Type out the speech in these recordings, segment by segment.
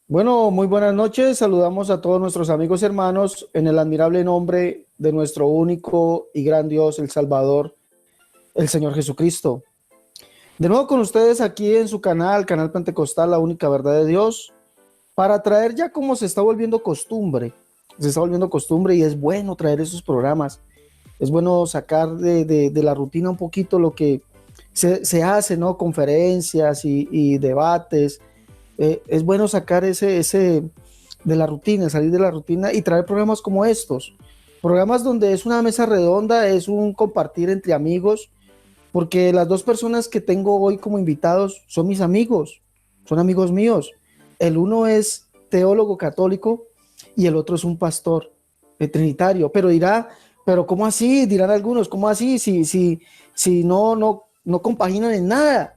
Bueno, muy buenas noches. Saludamos a todos nuestros amigos y hermanos en el admirable nombre de nuestro único y gran Dios, el Salvador, el Señor Jesucristo. De nuevo con ustedes aquí en su canal, Canal Pentecostal, la única verdad de Dios, para traer ya como se está volviendo costumbre y es bueno traer esos programas. Es bueno sacar de la rutina un poquito lo que se hace, ¿no? Conferencias y debates. Es bueno sacar ese de la rutina, salir de la rutina y traer programas como estos. Programas donde es una mesa redonda, es un compartir entre amigos, porque las dos personas que tengo hoy como invitados son mis amigos, son amigos míos. El uno es teólogo católico y el otro es un pastor trinitario, pero dirá, pero ¿cómo así? Dirán algunos, ¿cómo así? Si no compaginan en nada.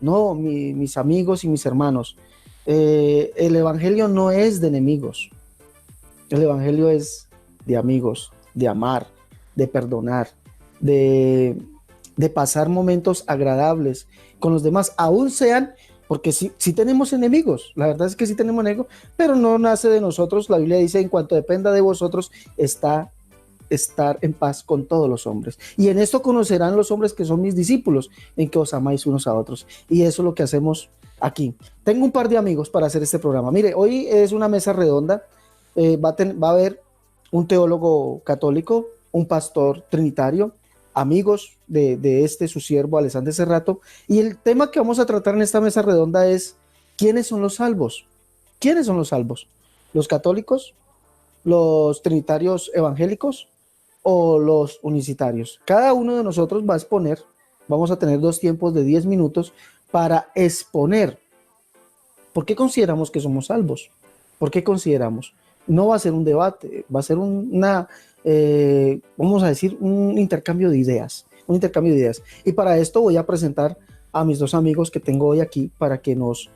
No, mis amigos y mis hermanos, el evangelio no es de enemigos, el evangelio es de amigos, de amar, de perdonar, de, de pasar momentos agradables con los demás, aún sean, porque sí tenemos enemigos, la verdad es que sí tenemos enemigos, pero no nace de nosotros. La Biblia dice, en cuanto dependa de vosotros, está estar en paz con todos los hombres. Y en esto conocerán los hombres que son mis discípulos, en que os amáis unos a otros. Y eso es lo que hacemos aquí. Tengo un par de amigos para hacer este programa. Mire, hoy es una mesa redonda. Va a haber un teólogo católico, un pastor trinitario, amigos de este su siervo Alessandro Serrato. Y el tema que vamos a tratar en esta mesa redonda es: ¿quiénes son los salvos? ¿Quiénes son los salvos? ¿Los católicos? ¿Los trinitarios evangélicos? ¿O los unicitarios? Cada uno de nosotros va a exponer, vamos a tener dos tiempos de 10 minutos para exponer por qué consideramos que somos salvos. ¿Por qué consideramos? No va a ser un debate, va a ser vamos a decir, un intercambio de ideas, un intercambio de ideas. Y para esto voy a presentar a mis dos amigos que tengo hoy aquí para que nos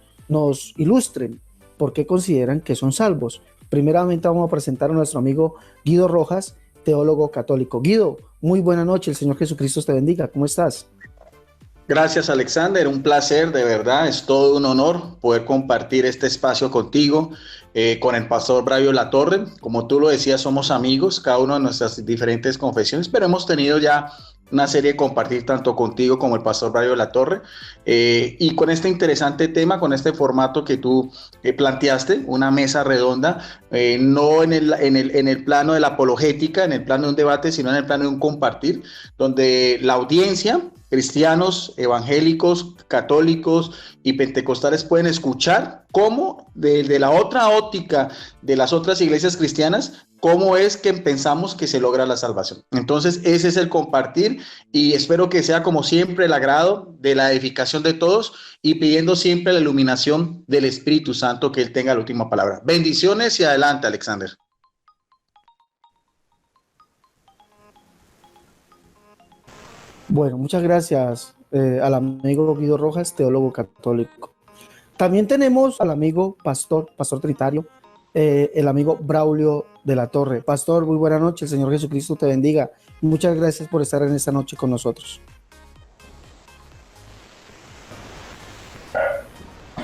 ilustren por qué consideran que son salvos. Primeramente vamos a presentar a nuestro amigo Guido Rojas, teólogo católico. Guido, muy buena noche, el Señor Jesucristo te bendiga, ¿cómo estás? Gracias, Alexander. Un placer, de verdad. Es todo un honor poder compartir este espacio contigo, con el pastor Bravio Latorre. Como tú lo decías, somos amigos, cada uno de nuestras diferentes confesiones, pero hemos tenido ya una serie de compartir tanto contigo como el pastor Bravio Latorre. Y con este interesante tema, con este formato que tú planteaste, una mesa redonda, no en el plano de la apologética, en el plano de un debate, sino en el plano de un compartir, donde la audiencia, cristianos, evangélicos, católicos y pentecostales, pueden escuchar cómo desde la otra óptica de las otras iglesias cristianas, cómo es que pensamos que se logra la salvación. Entonces ese es el compartir, y espero que sea como siempre el agrado de la edificación de todos, y pidiendo siempre la iluminación del Espíritu Santo, que Él tenga la última palabra. Bendiciones y adelante, Alexander. Bueno, muchas gracias al amigo Guido Rojas, teólogo católico. También tenemos al amigo pastor trinitario, el amigo Braulio de la Torre. Pastor, muy buena noche, el Señor Jesucristo te bendiga. Muchas gracias por estar en esta noche con nosotros.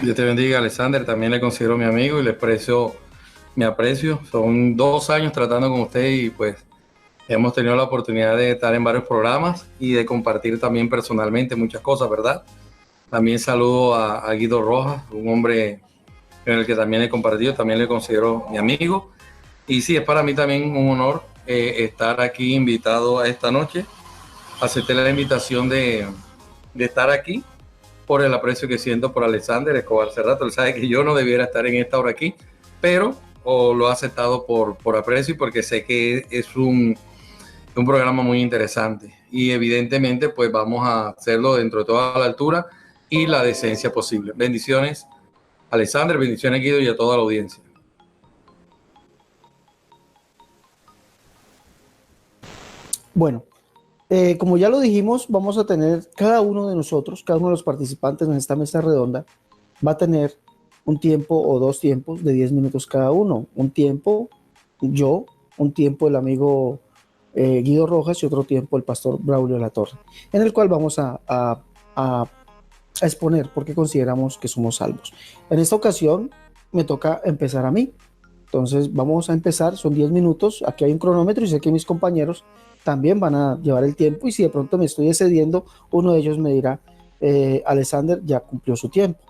Dios te bendiga, Alexander. También le considero mi amigo y le aprecio, mi aprecio. Son 2 años tratando con usted y pues hemos tenido la oportunidad de estar en varios programas y de compartir también personalmente muchas cosas, ¿verdad? También saludo a Guido Rojas, un hombre en el que también he compartido, también le considero mi amigo. Y sí, es para mí también un honor estar aquí invitado a esta noche. Acepté la invitación de estar aquí por el aprecio que siento por Alexander Escobar Serrato. Él sabe que yo no debiera estar en esta hora aquí, pero lo he aceptado por aprecio y porque sé que es un programa muy interesante. Y evidentemente pues vamos a hacerlo dentro de toda la altura y la decencia posible. Bendiciones, Alexander, bendiciones, Guido, y a toda la audiencia. Bueno, como ya lo dijimos, vamos a tener cada uno de nosotros, cada uno de los participantes en esta mesa redonda, va a tener un tiempo o dos tiempos de 10 minutos cada uno. Un tiempo yo, un tiempo el amigo Guido Rojas y otro tiempo el pastor Braulio Latorre, en el cual vamos a exponer por qué consideramos que somos salvos. En esta ocasión me toca empezar a mí. Entonces vamos a empezar, son 10 minutos, aquí hay un cronómetro y sé que mis compañeros también van a llevar el tiempo y si de pronto me estoy excediendo, uno de ellos me dirá, Alexander ya cumplió su tiempo.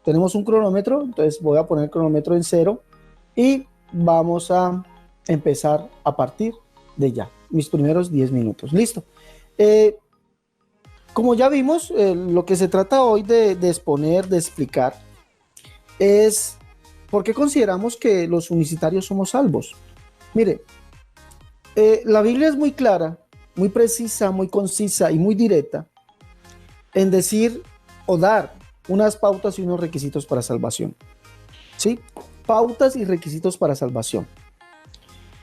Tenemos un cronómetro, entonces voy a poner el cronómetro en 0 y vamos a empezar a partir de ya, mis primeros 10 minutos. Listo. Como ya vimos, lo que se trata hoy de exponer, de explicar, es por qué consideramos que los unicitarios somos salvos. Mire, la Biblia es muy clara, muy precisa, muy concisa y muy directa en decir o dar unas pautas y unos requisitos para salvación. ¿Sí? Pautas y requisitos para salvación.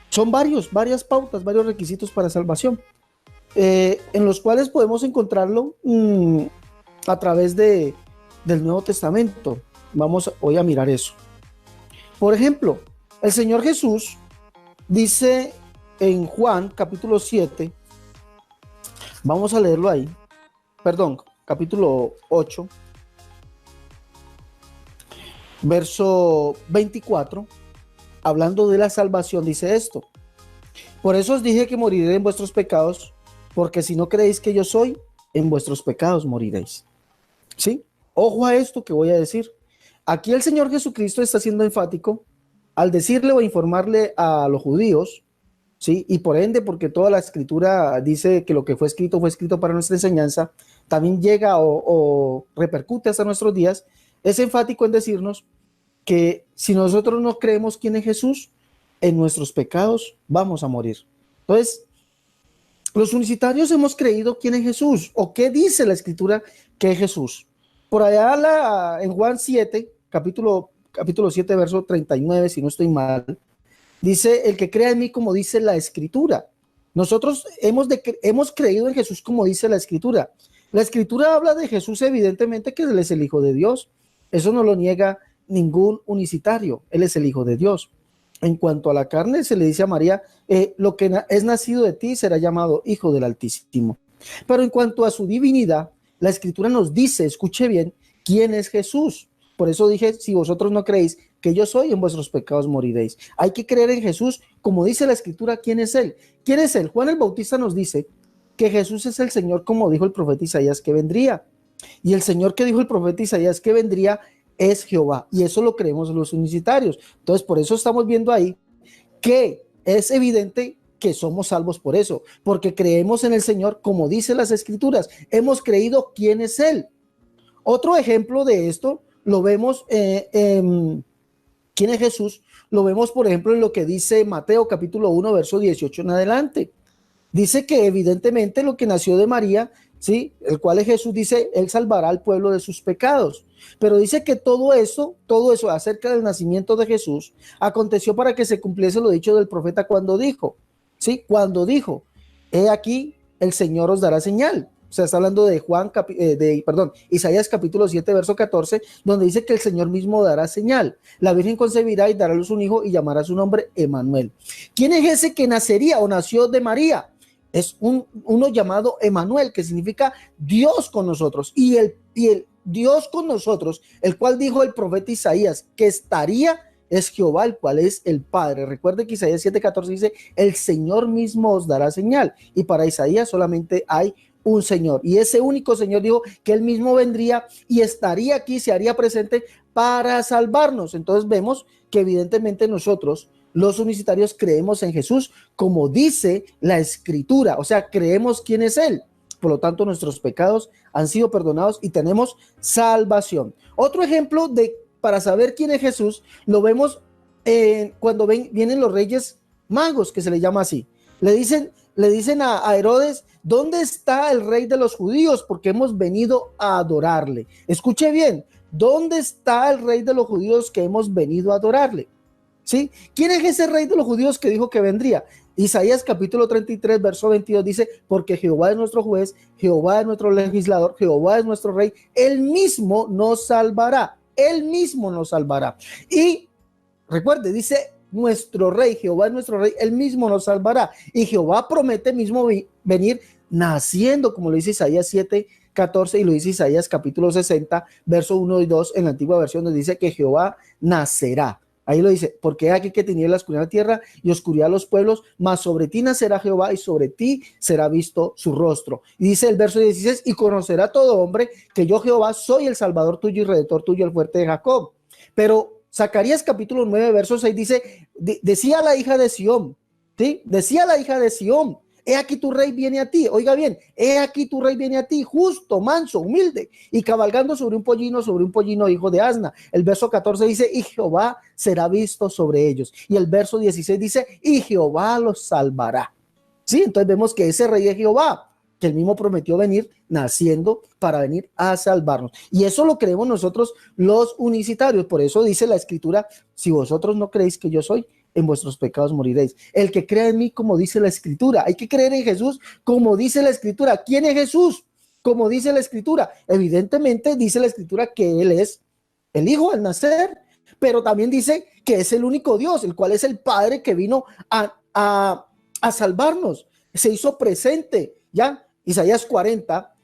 Son varias pautas, varios requisitos para salvación, en los cuales podemos encontrarlo a través del Nuevo Testamento. Vamos hoy a mirar eso. Por ejemplo, el Señor Jesús dice en Juan capítulo 7, vamos a leerlo ahí, perdón, capítulo 8, verso 24, hablando de la salvación, dice esto: por eso os dije que moriré en vuestros pecados, porque si no creéis que yo soy, en vuestros pecados moriréis. ¿Sí? Ojo a esto que voy a decir. Aquí el Señor Jesucristo está siendo enfático al decirle o informarle a los judíos, ¿sí? Y por ende, porque toda la escritura dice que lo que fue escrito para nuestra enseñanza, también llega o repercute hasta nuestros días. Es enfático en decirnos que si nosotros no creemos quién es Jesús, en nuestros pecados vamos a morir. Entonces, los unicitarios hemos creído quién es Jesús o qué dice la escritura que es Jesús. Por allá en Juan 7, capítulo 7, verso 39, si no estoy mal, dice: el que crea en mí, como dice la escritura. Nosotros hemos creído en Jesús como dice la escritura. La escritura habla de Jesús evidentemente que Él es el Hijo de Dios. Eso no lo niega ningún unicitario. Él es el Hijo de Dios. En cuanto a la carne, se le dice a María, lo que es nacido de ti será llamado Hijo del Altísimo. Pero en cuanto a su divinidad, la escritura nos dice, escuche bien, quién es Jesús. Por eso dije, si vosotros no creéis que yo soy, en vuestros pecados moriréis. Hay que creer en Jesús, como dice la escritura, ¿quién es Él? ¿Quién es Él? Juan el Bautista nos dice que Jesús es el Señor, como dijo el profeta Isaías que vendría. Y el Señor que dijo el profeta Isaías que vendría es Jehová. Y eso lo creemos los unicitarios. Entonces, por eso estamos viendo ahí que es evidente que somos salvos por eso, porque creemos en el Señor, como dice las escrituras. Hemos creído quién es Él. Otro ejemplo de esto lo vemos quién es Jesús, lo vemos por ejemplo en lo que dice Mateo capítulo 1 verso 18 en adelante. Dice que evidentemente lo que nació de María, ¿sí? El cual es Jesús, dice, Él salvará al pueblo de sus pecados. Pero dice que todo eso acerca del nacimiento de Jesús aconteció para que se cumpliese lo dicho del profeta cuando dijo, ¿sí? Cuando dijo, he aquí el Señor os dará señal. O sea, está hablando de Isaías capítulo 7, verso 14, donde dice que el Señor mismo dará señal. La Virgen concebirá y dará a luz un hijo y llamará su nombre Emanuel. ¿Quién es ese que nacería o nació de María? Es uno llamado Emanuel, que significa Dios con nosotros. Y el Dios con nosotros, el cual dijo el profeta Isaías que estaría, es Jehová, el cual es el Padre. Recuerde que Isaías 7:14 dice, el Señor mismo os dará señal. Y para Isaías solamente hay un Señor. Y ese único Señor dijo que Él mismo vendría y estaría aquí, se haría presente para salvarnos. Entonces vemos que evidentemente nosotros, los unicitarios, creemos en Jesús como dice la escritura. O sea, creemos quién es Él. Por lo tanto, nuestros pecados han sido perdonados y tenemos salvación. Otro ejemplo para saber quién es Jesús, lo vemos cuando vienen los reyes magos, que se le llama así. Le dicen a Herodes, ¿dónde está el rey de los judíos? Porque hemos venido a adorarle. Escuche bien, ¿dónde está el rey de los judíos que hemos venido a adorarle? ¿Sí? ¿Quién es ese rey de los judíos que dijo que vendría? Isaías capítulo 33, verso 22 dice, porque Jehová es nuestro juez, Jehová es nuestro legislador, Jehová es nuestro rey, Él mismo nos salvará, Él mismo nos salvará. Y recuerde, dice nuestro rey, Jehová es nuestro rey, Él mismo nos salvará. Y Jehová promete mismo venir naciendo, como lo dice Isaías 7, 14 y lo dice Isaías capítulo 60, verso 1 y 2 en la antigua versión, donde dice que Jehová nacerá. Ahí lo dice, porque aquí que tinieblas cubrirán la tierra y oscuridad los pueblos, mas sobre ti nacerá Jehová y sobre ti será visto su rostro. Y dice el verso 16, y conocerá todo hombre que yo Jehová soy el Salvador tuyo y Redentor tuyo, el fuerte de Jacob. Pero Zacarías capítulo 9, verso 6 dice, decía la hija de Sión, ¿sí? Decía la hija de Sión, he aquí tu rey viene a ti, oiga bien, he aquí tu rey viene a ti, justo, manso, humilde, y cabalgando sobre un pollino hijo de asna. El verso 14 dice, y Jehová será visto sobre ellos. Y el verso 16 dice, y Jehová los salvará. Sí, entonces vemos que ese rey es Jehová, que él mismo prometió venir naciendo para venir a salvarnos. Y eso lo creemos nosotros los unicitarios. Por eso dice la escritura, si vosotros no creéis que yo soy, en vuestros pecados moriréis. El que crea en mí, como dice la escritura. Hay que creer en Jesús como dice la escritura. ¿Quién es Jesús? Como dice la escritura. Evidentemente dice la escritura que él es el Hijo al nacer, pero también dice que es el único Dios, el cual es el Padre que vino a salvarnos. Se hizo presente, ¿ya? Isaías 40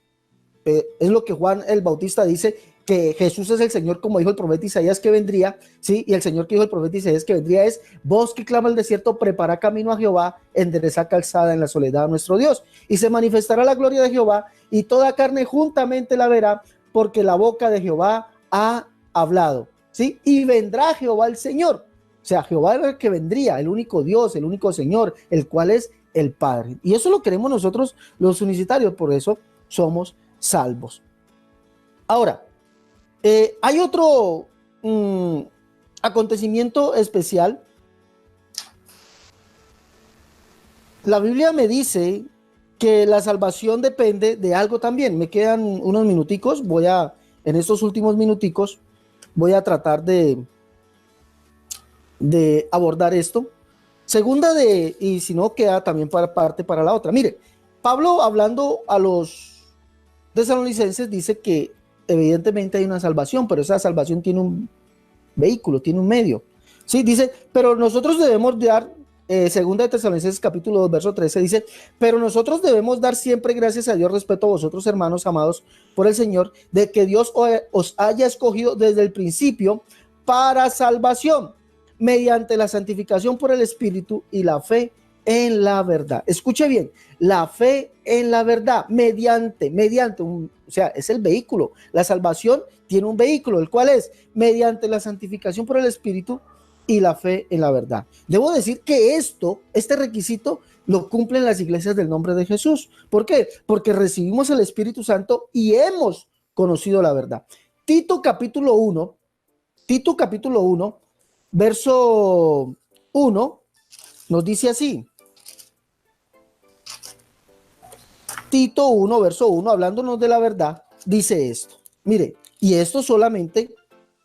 es lo que Juan el Bautista dice, que Jesús es el Señor, como dijo el profeta Isaías que vendría, ¿sí? Y el Señor que dijo el profeta Isaías que vendría es, voz que clama el desierto, prepara camino a Jehová, endereza calzada en la soledad a nuestro Dios. Y se manifestará la gloria de Jehová, y toda carne juntamente la verá, porque la boca de Jehová ha hablado, ¿sí? Y vendrá Jehová el Señor. O sea, Jehová es el que vendría, el único Dios, el único Señor, el cual es el Padre. Y eso lo queremos nosotros los unicitarios, por eso somos salvos. Ahora, hay otro acontecimiento especial. La Biblia me dice que la salvación depende de algo también. Me quedan unos minuticos. En estos últimos minuticos, voy a tratar de abordar esto. Y si no, queda también parte para la otra. Mire, Pablo, hablando a los tesalonicenses, dice que evidentemente hay una salvación, pero esa salvación tiene un vehículo, tiene un medio. Sí, dice, pero nosotros debemos dar, segunda de Tesalonicenses capítulo 2, verso 13, dice, pero nosotros debemos dar siempre gracias a Dios respecto a vosotros, hermanos amados por el Señor, de que Dios os haya escogido desde el principio para salvación, mediante la santificación por el Espíritu y la fe en la verdad. Escuche bien, la fe en la verdad, mediante, o sea, es el vehículo. La salvación tiene un vehículo, el cual es mediante la santificación por el Espíritu y la fe en la verdad. Debo decir que este requisito lo cumplen las iglesias del nombre de Jesús. ¿Por qué? Porque recibimos el Espíritu Santo y hemos conocido la verdad. Tito capítulo 1, verso 1, nos dice así. Tito 1, verso 1, hablándonos de la verdad, dice esto. Mire, y esto solamente,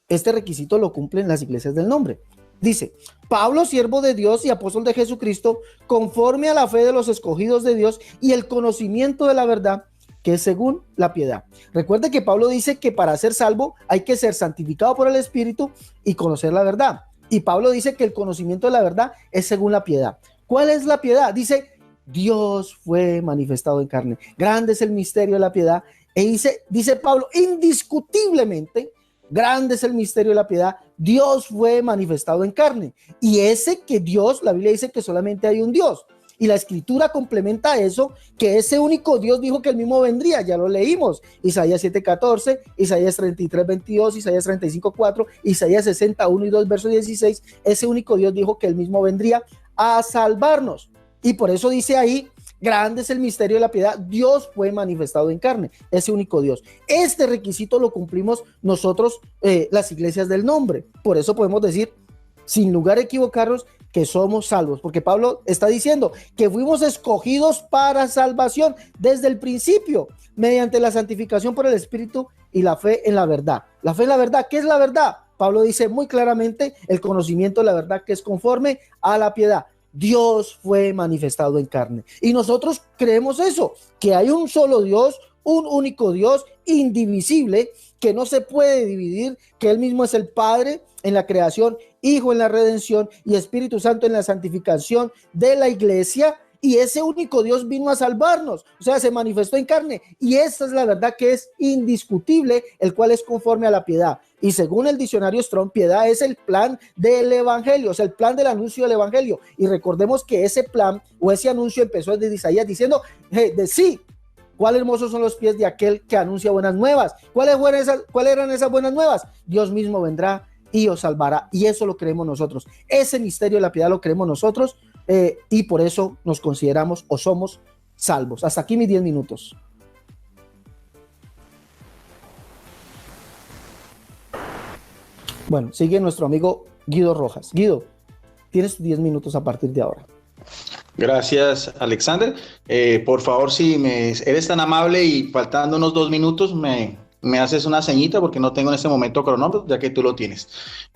este requisito lo cumplen las iglesias del nombre. Dice, Pablo, siervo de Dios y apóstol de Jesucristo, conforme a la fe de los escogidos de Dios y el conocimiento de la verdad, que es según la piedad. Recuerde que Pablo dice que para ser salvo hay que ser santificado por el Espíritu y conocer la verdad. Y Pablo dice que el conocimiento de la verdad es según la piedad. ¿Cuál es la piedad? Dice, Dios fue manifestado en carne. Grande es el misterio de la piedad. E dice Pablo, indiscutiblemente, grande es el misterio de la piedad. Dios fue manifestado en carne. Y ese que Dios, la Biblia dice que solamente hay un Dios. Y la escritura complementa eso, que ese único Dios dijo que el mismo vendría. Ya lo leímos. Isaías 7:14, Isaías 33:22, Isaías 35:4, Isaías 61 y 2, verso 16. Ese único Dios dijo que el mismo vendría a salvarnos. Y por eso dice ahí, grande es el misterio de la piedad, Dios fue manifestado en carne, ese único Dios. Este requisito lo cumplimos nosotros, las iglesias del nombre. Por eso podemos decir, sin lugar a equivocarnos, que somos salvos, porque Pablo está diciendo que fuimos escogidos para salvación desde el principio, mediante la santificación por el Espíritu y la fe en la verdad. La fe en la verdad, ¿qué es la verdad? Pablo dice muy claramente, el conocimiento de la verdad que es conforme a la piedad. Dios fue manifestado en carne. Y nosotros creemos eso, que hay un solo Dios, un único Dios, indivisible, que no se puede dividir, que Él mismo es el Padre en la creación, Hijo en la redención y Espíritu Santo en la santificación de la iglesia, y ese único Dios vino a salvarnos, o sea, se manifestó en carne, y esta es la verdad que es indiscutible, el cual es conforme a la piedad. Y según el diccionario Strong, piedad es el plan del evangelio, o sea, el plan del anuncio del evangelio. Y recordemos que ese plan o ese anuncio empezó desde Isaías diciendo, sí, cuál hermosos son los pies de aquel que anuncia buenas nuevas. ¿Cuáles eran esas buenas nuevas? Dios mismo vendrá y os salvará, y eso lo creemos nosotros. Ese misterio de la piedad lo creemos nosotros, y por eso nos consideramos o somos salvos. Hasta aquí mis 10 minutos. Bueno, sigue nuestro amigo Guido Rojas. Guido, tienes 10 minutos a partir de ahora. Gracias, Alexander. Por favor, si eres tan amable y faltando unos 2 minutos, me haces una ceñita porque no tengo en este momento cronómetro, ya que tú lo tienes.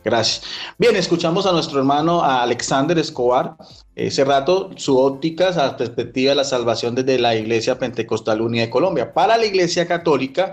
Gracias. Bien, escuchamos a nuestro hermano a Alexander Escobar. Ese rato, su óptica, a la perspectiva de la salvación desde la Iglesia Pentecostal Unida de Colombia. Para la Iglesia Católica,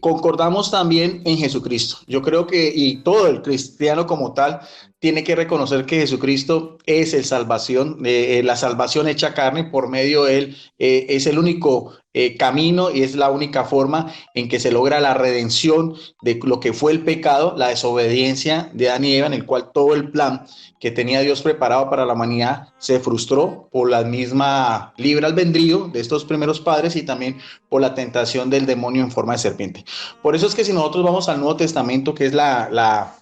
concordamos también en Jesucristo. Yo creo que, y todo el cristiano como tal, tiene que reconocer que Jesucristo es la salvación hecha carne. Por medio de él es el único camino y es la única forma en que se logra la redención de lo que fue el pecado, la desobediencia de Adán y Eva, en el cual todo el plan que tenía Dios preparado para la humanidad se frustró por la misma libre albedrío de estos primeros padres y también por la tentación del demonio en forma de serpiente. Por eso es que si nosotros vamos al Nuevo Testamento, que es la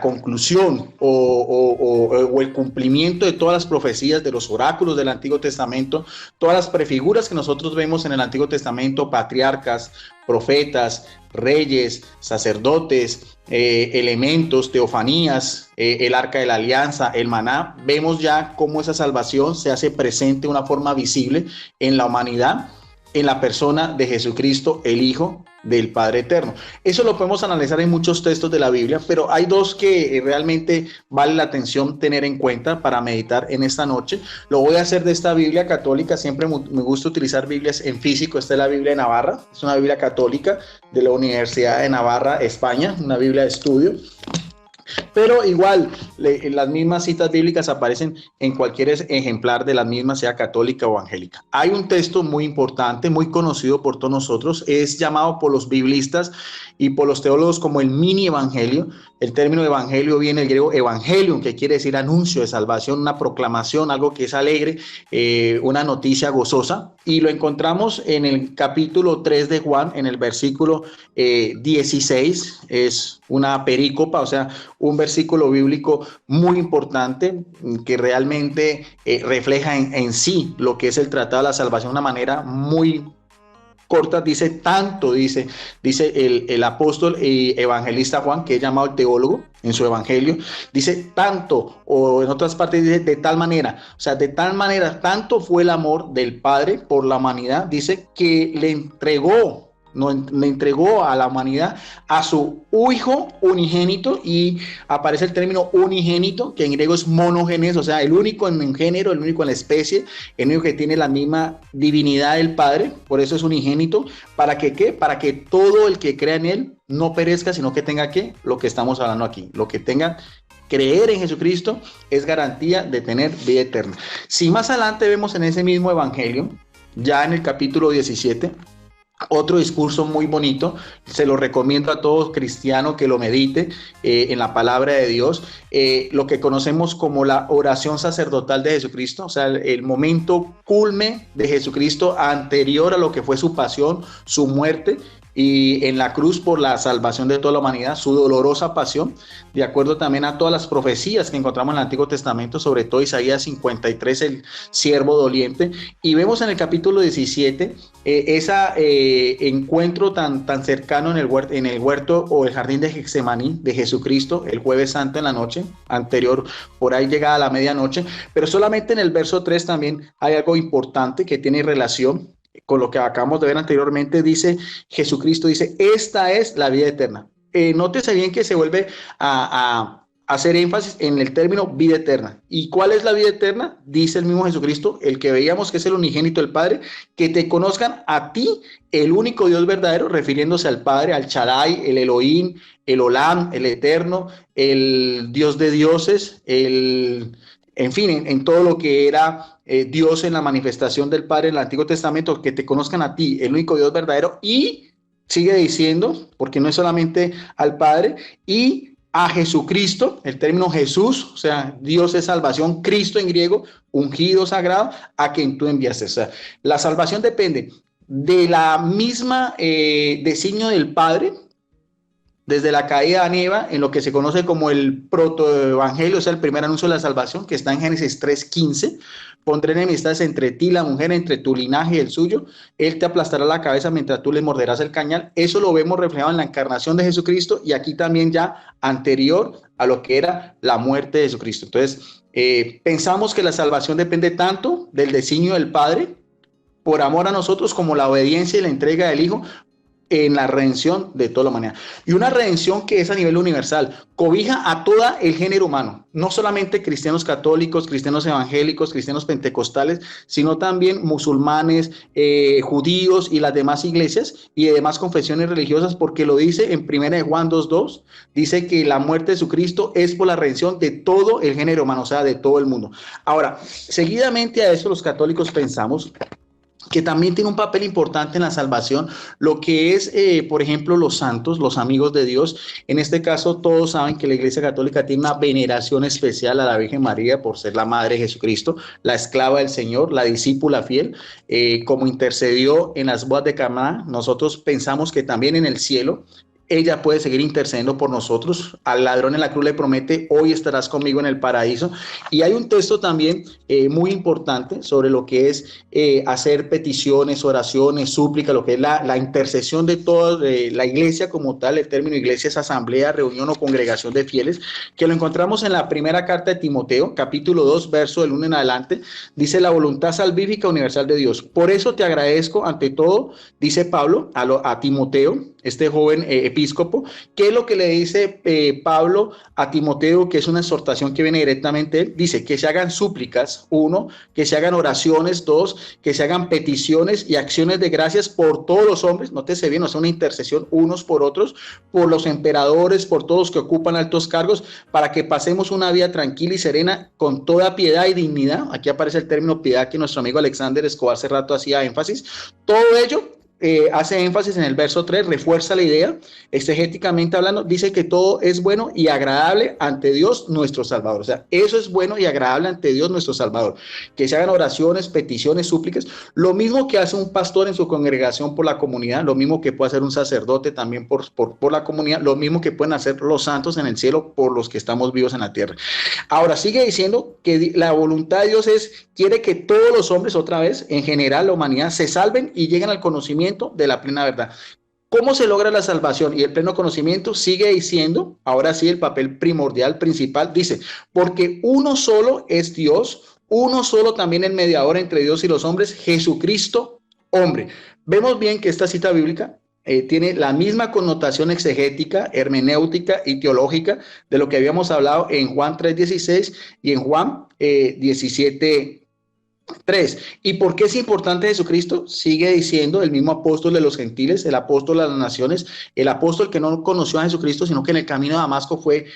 conclusión o el cumplimiento de todas las profecías, de los oráculos del Antiguo Testamento, todas las prefiguras que nosotros vemos en el Antiguo Testamento, patriarcas, profetas, reyes, sacerdotes, elementos, teofanías, el arca de la alianza, el maná, vemos ya cómo esa salvación se hace presente de una forma visible en la humanidad, en la persona de Jesucristo, el Hijo del Padre Eterno. Eso lo podemos analizar en muchos textos de la Biblia, pero hay dos que realmente vale la atención tener en cuenta para meditar en esta noche. Lo voy a hacer de esta Biblia católica. Siempre me gusta utilizar Biblias en físico. Esta es la Biblia de Navarra, es una Biblia católica de la Universidad de Navarra, España, una Biblia de estudio. Pero igual, las mismas citas bíblicas aparecen en cualquier ejemplar de la misma, sea católica o evangélica. Hay un texto muy importante, muy conocido por todos nosotros, es llamado por los biblistas y por los teólogos como el mini evangelio. El término evangelio viene del griego evangelium, que quiere decir anuncio de salvación, una proclamación, algo que es alegre, una noticia gozosa. Y lo encontramos en el capítulo 3 de Juan, en el versículo 16, es una perícopa, o sea, un versículo bíblico muy importante que realmente refleja en sí lo que es el tratado de la salvación de una manera muy corta. Dice el apóstol y evangelista Juan, que es llamado el teólogo en su evangelio, dice tanto, o en otras partes dice de tal manera, o sea, de tal manera, tanto fue el amor del Padre por la humanidad, dice que le entregó a la humanidad a su Hijo unigénito, y aparece el término unigénito, que en griego es monogenes, o sea, el único en un género, el único en la especie, el único que tiene la misma divinidad del Padre, por eso es unigénito. ¿Para que qué? Para que todo el que crea en él no perezca, sino que tenga ¿qué? Lo que estamos hablando aquí, lo que tenga. Creer en Jesucristo es garantía de tener vida eterna. Si más adelante vemos en ese mismo evangelio, ya en el capítulo 17, otro discurso muy bonito, se lo recomiendo a todo cristiano que lo medite en la palabra de Dios, lo que conocemos como la oración sacerdotal de Jesucristo, o sea, el momento culme de Jesucristo anterior a lo que fue su pasión, su muerte, y en la cruz por la salvación de toda la humanidad, su dolorosa pasión, de acuerdo también a todas las profecías que encontramos en el Antiguo Testamento, sobre todo Isaías 53, el siervo doliente. Y vemos en el capítulo 17 ese encuentro tan cercano en el huerto o el jardín de Getsemaní de Jesucristo, el jueves santo en la noche anterior, por ahí llegada a la medianoche. Pero solamente en el verso 3 también hay algo importante que tiene relación con lo que acabamos de ver anteriormente. Dice Jesucristo, dice, esta es la vida eterna. Nótese bien que se vuelve a hacer énfasis en el término vida eterna. ¿Y cuál es la vida eterna? Dice el mismo Jesucristo, el que veíamos que es el unigénito del Padre, que te conozcan a ti, el único Dios verdadero, refiriéndose al Padre, al Shaddai, el Elohim, el Olam, el Eterno, el Dios de dioses, el en fin, en todo lo que era Dios en la manifestación del Padre en el Antiguo Testamento, que te conozcan a ti, el único Dios verdadero, y sigue diciendo, porque no es solamente al Padre, y a Jesucristo, el término Jesús, o sea, Dios es salvación, Cristo en griego, ungido, sagrado, a quien tú enviaste. O sea, la salvación depende de la misma designio del Padre, desde la caída de Eva, en lo que se conoce como el protoevangelio, o sea, el primer anuncio de la salvación, que está en Génesis 3:15. Pondré enemistades entre ti y la mujer, entre tu linaje y el suyo. Él te aplastará la cabeza mientras tú le morderás el cañal. Eso lo vemos reflejado en la encarnación de Jesucristo y aquí también ya anterior a lo que era la muerte de Jesucristo. Entonces, pensamos que la salvación depende tanto del designio del Padre por amor a nosotros como la obediencia y la entrega del Hijo en la redención de toda la humanidad. Y una redención que es a nivel universal, cobija a todo el género humano, no solamente cristianos católicos, cristianos evangélicos, cristianos pentecostales, sino también musulmanes, judíos y las demás iglesias y demás confesiones religiosas, porque lo dice en 1 Juan 2:2, dice que la muerte de Jesucristo es por la redención de todo el género humano, o sea, de todo el mundo. Ahora, seguidamente a eso los católicos pensamos que también tiene un papel importante en la salvación, lo que es, por ejemplo, los santos, los amigos de Dios. En este caso, todos saben que la Iglesia Católica tiene una veneración especial a la Virgen María por ser la Madre de Jesucristo, la esclava del Señor, la discípula fiel, como intercedió en las bodas de Caná. Nosotros pensamos que también en el cielo ella puede seguir intercediendo por nosotros. Al ladrón en la cruz le promete, hoy estarás conmigo en el paraíso. Y hay un texto también muy importante sobre lo que es hacer peticiones, oraciones, súplica, lo que es la intercesión de toda la iglesia como tal. El término iglesia es asamblea, reunión o congregación de fieles, que lo encontramos en la primera carta de Timoteo, capítulo 2, verso del 1 en adelante. Dice: la voluntad salvífica universal de Dios. Por eso te agradezco ante todo, dice Pablo a Timoteo, este joven episcopo. ¿Qué es lo que le dice Pablo a Timoteo? Que es una exhortación que viene directamente de él. Dice que se hagan súplicas, 1, que se hagan oraciones, 2, que se hagan peticiones y acciones de gracias por todos los hombres. Nótese bien, o sea, una intercesión unos por otros, por los emperadores, por todos los que ocupan altos cargos, para que pasemos una vida tranquila y serena con toda piedad y dignidad. Aquí aparece el término piedad que nuestro amigo Alexander Escobar hace rato hacía énfasis. Todo ello hace énfasis en el verso 3, refuerza la idea, exegéticamente hablando, dice que todo es bueno y agradable ante Dios nuestro Salvador. O sea, eso es bueno y agradable ante Dios nuestro Salvador. Que se hagan oraciones, peticiones, súplicas, lo mismo que hace un pastor en su congregación por la comunidad, lo mismo que puede hacer un sacerdote también por la comunidad, lo mismo que pueden hacer los santos en el cielo por los que estamos vivos en la tierra. Ahora, sigue diciendo que la voluntad de Dios quiere que todos los hombres, otra vez, en general la humanidad, se salven y lleguen al conocimiento de la plena verdad. ¿Cómo se logra la salvación y el pleno conocimiento? Sigue diciendo, ahora sí, el papel primordial, principal, dice, porque uno solo es Dios, uno solo también el mediador entre Dios y los hombres, Jesucristo, hombre. Vemos bien que esta cita bíblica tiene la misma connotación exegética, hermenéutica y teológica de lo que habíamos hablado en Juan 3:16 y en Juan 17:3. ¿Y por qué es importante Jesucristo? Sigue diciendo el mismo apóstol de los gentiles, el apóstol de las naciones, el apóstol que no conoció a Jesucristo, sino que en el camino de Damasco fue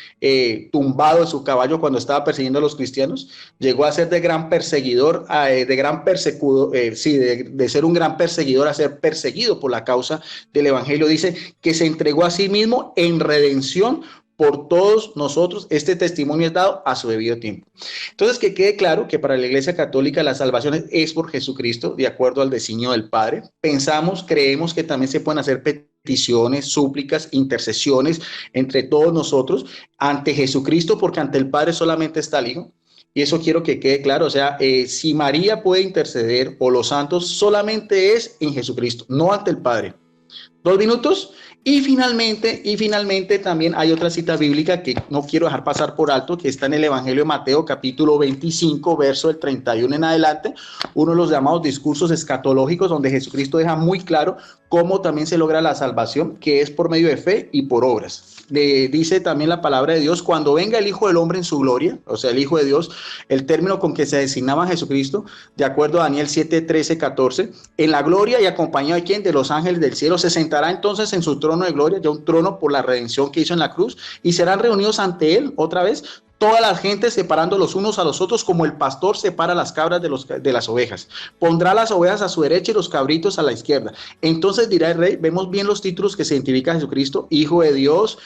tumbado de su caballo cuando estaba persiguiendo a los cristianos. Llegó a ser de gran perseguidor, de ser un gran perseguidor a ser perseguido por la causa del evangelio. Dice que se entregó a sí mismo en redención por todos nosotros. Este testimonio es dado a su debido tiempo. Entonces, que quede claro que para la Iglesia Católica la salvación es por Jesucristo, de acuerdo al designio del Padre. Creemos que también se pueden hacer peticiones, súplicas, intercesiones entre todos nosotros ante Jesucristo, porque ante el Padre solamente está el Hijo. Y eso quiero que quede claro. O sea, si María puede interceder o los santos, solamente es en Jesucristo, no ante el Padre. 2 minutos. Y finalmente también hay otra cita bíblica que no quiero dejar pasar por alto, que está en el Evangelio de Mateo, capítulo 25, verso del 31 en adelante, uno de los llamados discursos escatológicos, donde Jesucristo deja muy claro cómo también se logra la salvación, que es por medio de fe y por obras. Dice también la palabra de Dios, cuando venga el Hijo del Hombre en su gloria, o sea, el Hijo de Dios, el término con que se designaba a Jesucristo, de acuerdo a Daniel 7, 13, 14, en la gloria y acompañado de ¿quién? De los ángeles del cielo, se sentará entonces en su trono de gloria, ya un trono por la redención que hizo en la cruz, y serán reunidos ante él otra vez toda la gente separando los unos a los otros, como el pastor separa las cabras de las ovejas. Pondrá las ovejas a su derecha y los cabritos a la izquierda. Entonces dirá el rey, vemos bien los títulos que se identifica a Jesucristo: Hijo de Dios,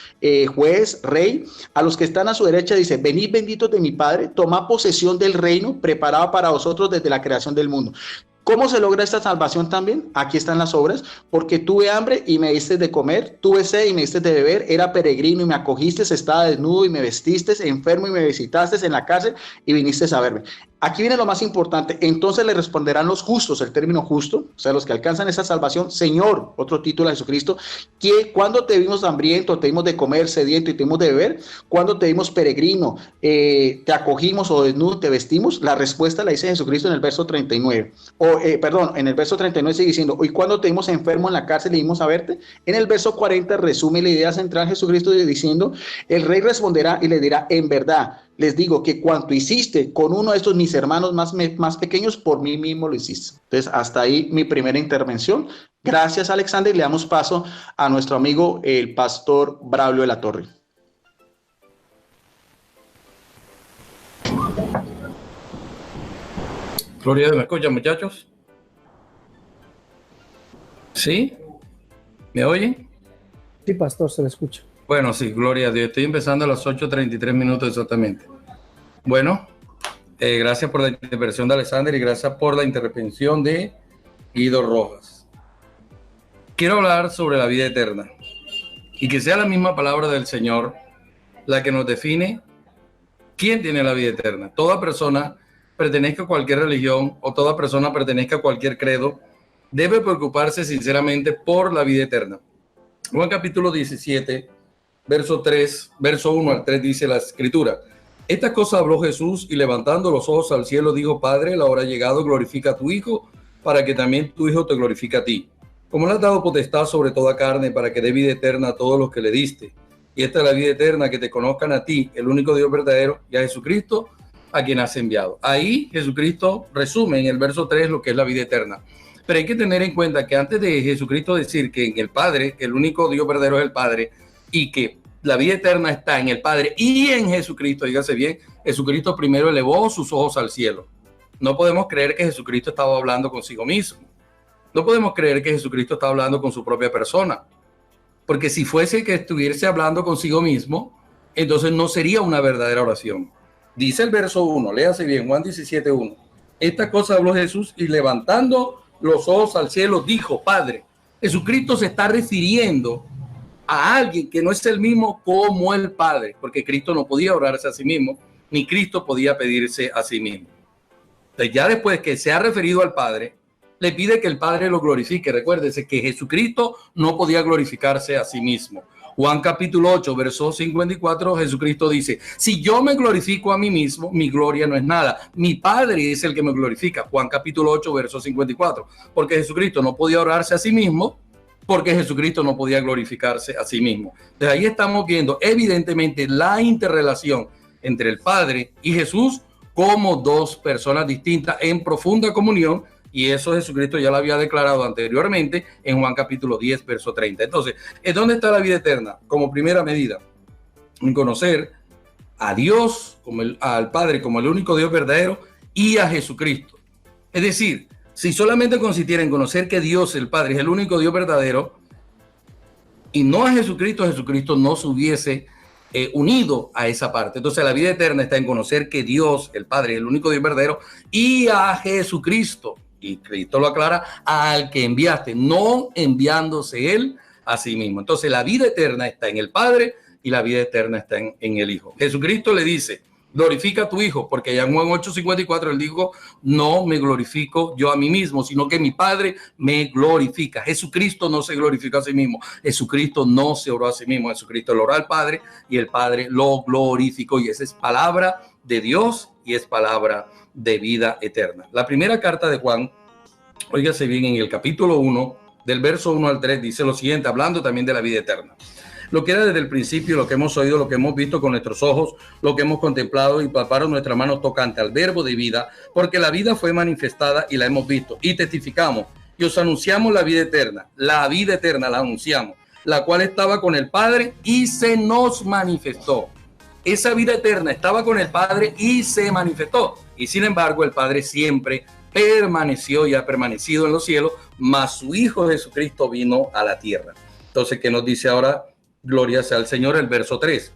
juez, rey. A los que están a su derecha dice: venid benditos de mi Padre, tomad posesión del reino preparado para vosotros desde la creación del mundo. ¿Cómo se logra esta salvación también? Aquí están las obras: porque tuve hambre y me diste de comer, tuve sed y me diste de beber, era peregrino y me acogiste, estaba desnudo y me vestiste, enfermo y me visitaste, en la cárcel y viniste a verme. Aquí viene lo más importante. Entonces le responderán los justos, el término justo, o sea, los que alcanzan esa salvación: Señor, otro título a Jesucristo, que cuando te vimos hambriento, te dimos de comer, sediento y te dimos de beber, cuando te vimos peregrino, te acogimos, o desnudo te vestimos. La respuesta la dice Jesucristo en el verso 39, en el verso 39 sigue diciendo: hoy cuando te vimos enfermo en la cárcel y vimos a verte. En el verso 40 resume la idea central Jesucristo diciendo: el rey responderá y le dirá: en verdad les digo que cuanto hiciste con uno de estos mis hermanos más pequeños, por mí mismo lo hiciste. Entonces, hasta ahí mi primera intervención. Gracias, Alexander, y le damos paso a nuestro amigo el pastor Braulio de la Torre. Gloria a Dios, ¿me escuchan, muchachos? ¿Sí? ¿Me oyen? Sí, pastor, se le escucha. Bueno, sí, gloria a Dios. Estoy empezando a las 8:33 minutos exactamente. Bueno, gracias por la intervención de Alexander y gracias por la intervención de Guido Rojas. Quiero hablar sobre la vida eterna y que sea la misma palabra del Señor la que nos define quién tiene la vida eterna. Toda persona, pertenezca a cualquier religión o toda persona pertenezca a cualquier credo, debe preocuparse sinceramente por la vida eterna. Juan capítulo 17, verso 1 al 3 dice la escritura: estas cosas habló Jesús y levantando los ojos al cielo dijo: Padre, la hora ha llegado, glorifica a tu Hijo, para que también tu Hijo te glorifique a ti. Como le has dado potestad sobre toda carne, para que dé vida eterna a todos los que le diste. Y esta es la vida eterna, que te conozcan a ti, el único Dios verdadero, y a Jesucristo, a quien has enviado. Ahí Jesucristo resume en el verso 3 lo que es la vida eterna. Pero hay que tener en cuenta que antes de Jesucristo decir que en el Padre, que el único Dios verdadero es el Padre, y que la vida eterna está en el Padre y en Jesucristo, dígase bien, Jesucristo primero elevó sus ojos al cielo. No podemos creer que Jesucristo estaba hablando consigo mismo. No podemos creer que Jesucristo estaba hablando con su propia persona. Porque si fuese que estuviese hablando consigo mismo, entonces no sería una verdadera oración. Dice el verso 1, léase bien, Juan 17:1. Esta cosa habló Jesús y levantando los ojos al cielo dijo: Padre. Jesucristo se está refiriendo a alguien que no es el mismo como el Padre, porque Cristo no podía orarse a sí mismo, ni Cristo podía pedirse a sí mismo. Entonces, ya después que se ha referido al Padre, le pide que el Padre lo glorifique. Recuérdese que Jesucristo no podía glorificarse a sí mismo. Juan capítulo 8, verso 54, Jesucristo dice: si yo me glorifico a mí mismo, mi gloria no es nada. Mi Padre es el que me glorifica. Juan capítulo 8, verso 54. Porque Jesucristo no podía orarse a sí mismo, porque Jesucristo no podía glorificarse a sí mismo. Desde ahí estamos viendo evidentemente la interrelación entre el Padre y Jesús como dos personas distintas en profunda comunión, y eso Jesucristo ya lo había declarado anteriormente en Juan capítulo 10, verso 30. Entonces, ¿dónde está la vida eterna? Como primera medida, en conocer a Dios, al Padre como el único Dios verdadero, y a Jesucristo. Es decir, si solamente consistiera en conocer que Dios, el Padre, es el único Dios verdadero, y no a Jesucristo, Jesucristo no se hubiese unido a esa parte. Entonces, la vida eterna está en conocer que Dios, el Padre, es el único Dios verdadero, y a Jesucristo. Y Cristo lo aclara: al que enviaste, no enviándose él a sí mismo. Entonces, la vida eterna está en el Padre y la vida eterna está en el Hijo. Jesucristo le dice: glorifica a tu Hijo, porque ya en Juan 8:54 él dijo: no me glorifico yo a mí mismo, sino que mi Padre me glorifica. Jesucristo no se glorificó a sí mismo, Jesucristo no se oró a sí mismo, Jesucristo lo oró al Padre y el Padre lo glorificó, y esa es palabra de Dios y es palabra de vida eterna. La primera carta de Juan, óigase bien, en el capítulo 1, del verso 1 al 3, dice lo siguiente, hablando también de la vida eterna: lo que era desde el principio, lo que hemos oído, lo que hemos visto con nuestros ojos, lo que hemos contemplado y palparon nuestras manos tocante al verbo de vida, porque la vida fue manifestada y la hemos visto y testificamos y os anunciamos la vida eterna la anunciamos, la cual estaba con el Padre y se nos manifestó. esa vida eterna estaba con el Padre y se manifestó. Y sin embargo, el Padre siempre permaneció y ha permanecido en los cielos, mas su Hijo Jesucristo vino a la tierra. Entonces, ¿qué nos dice ahora? Gloria sea al Señor, el verso 3.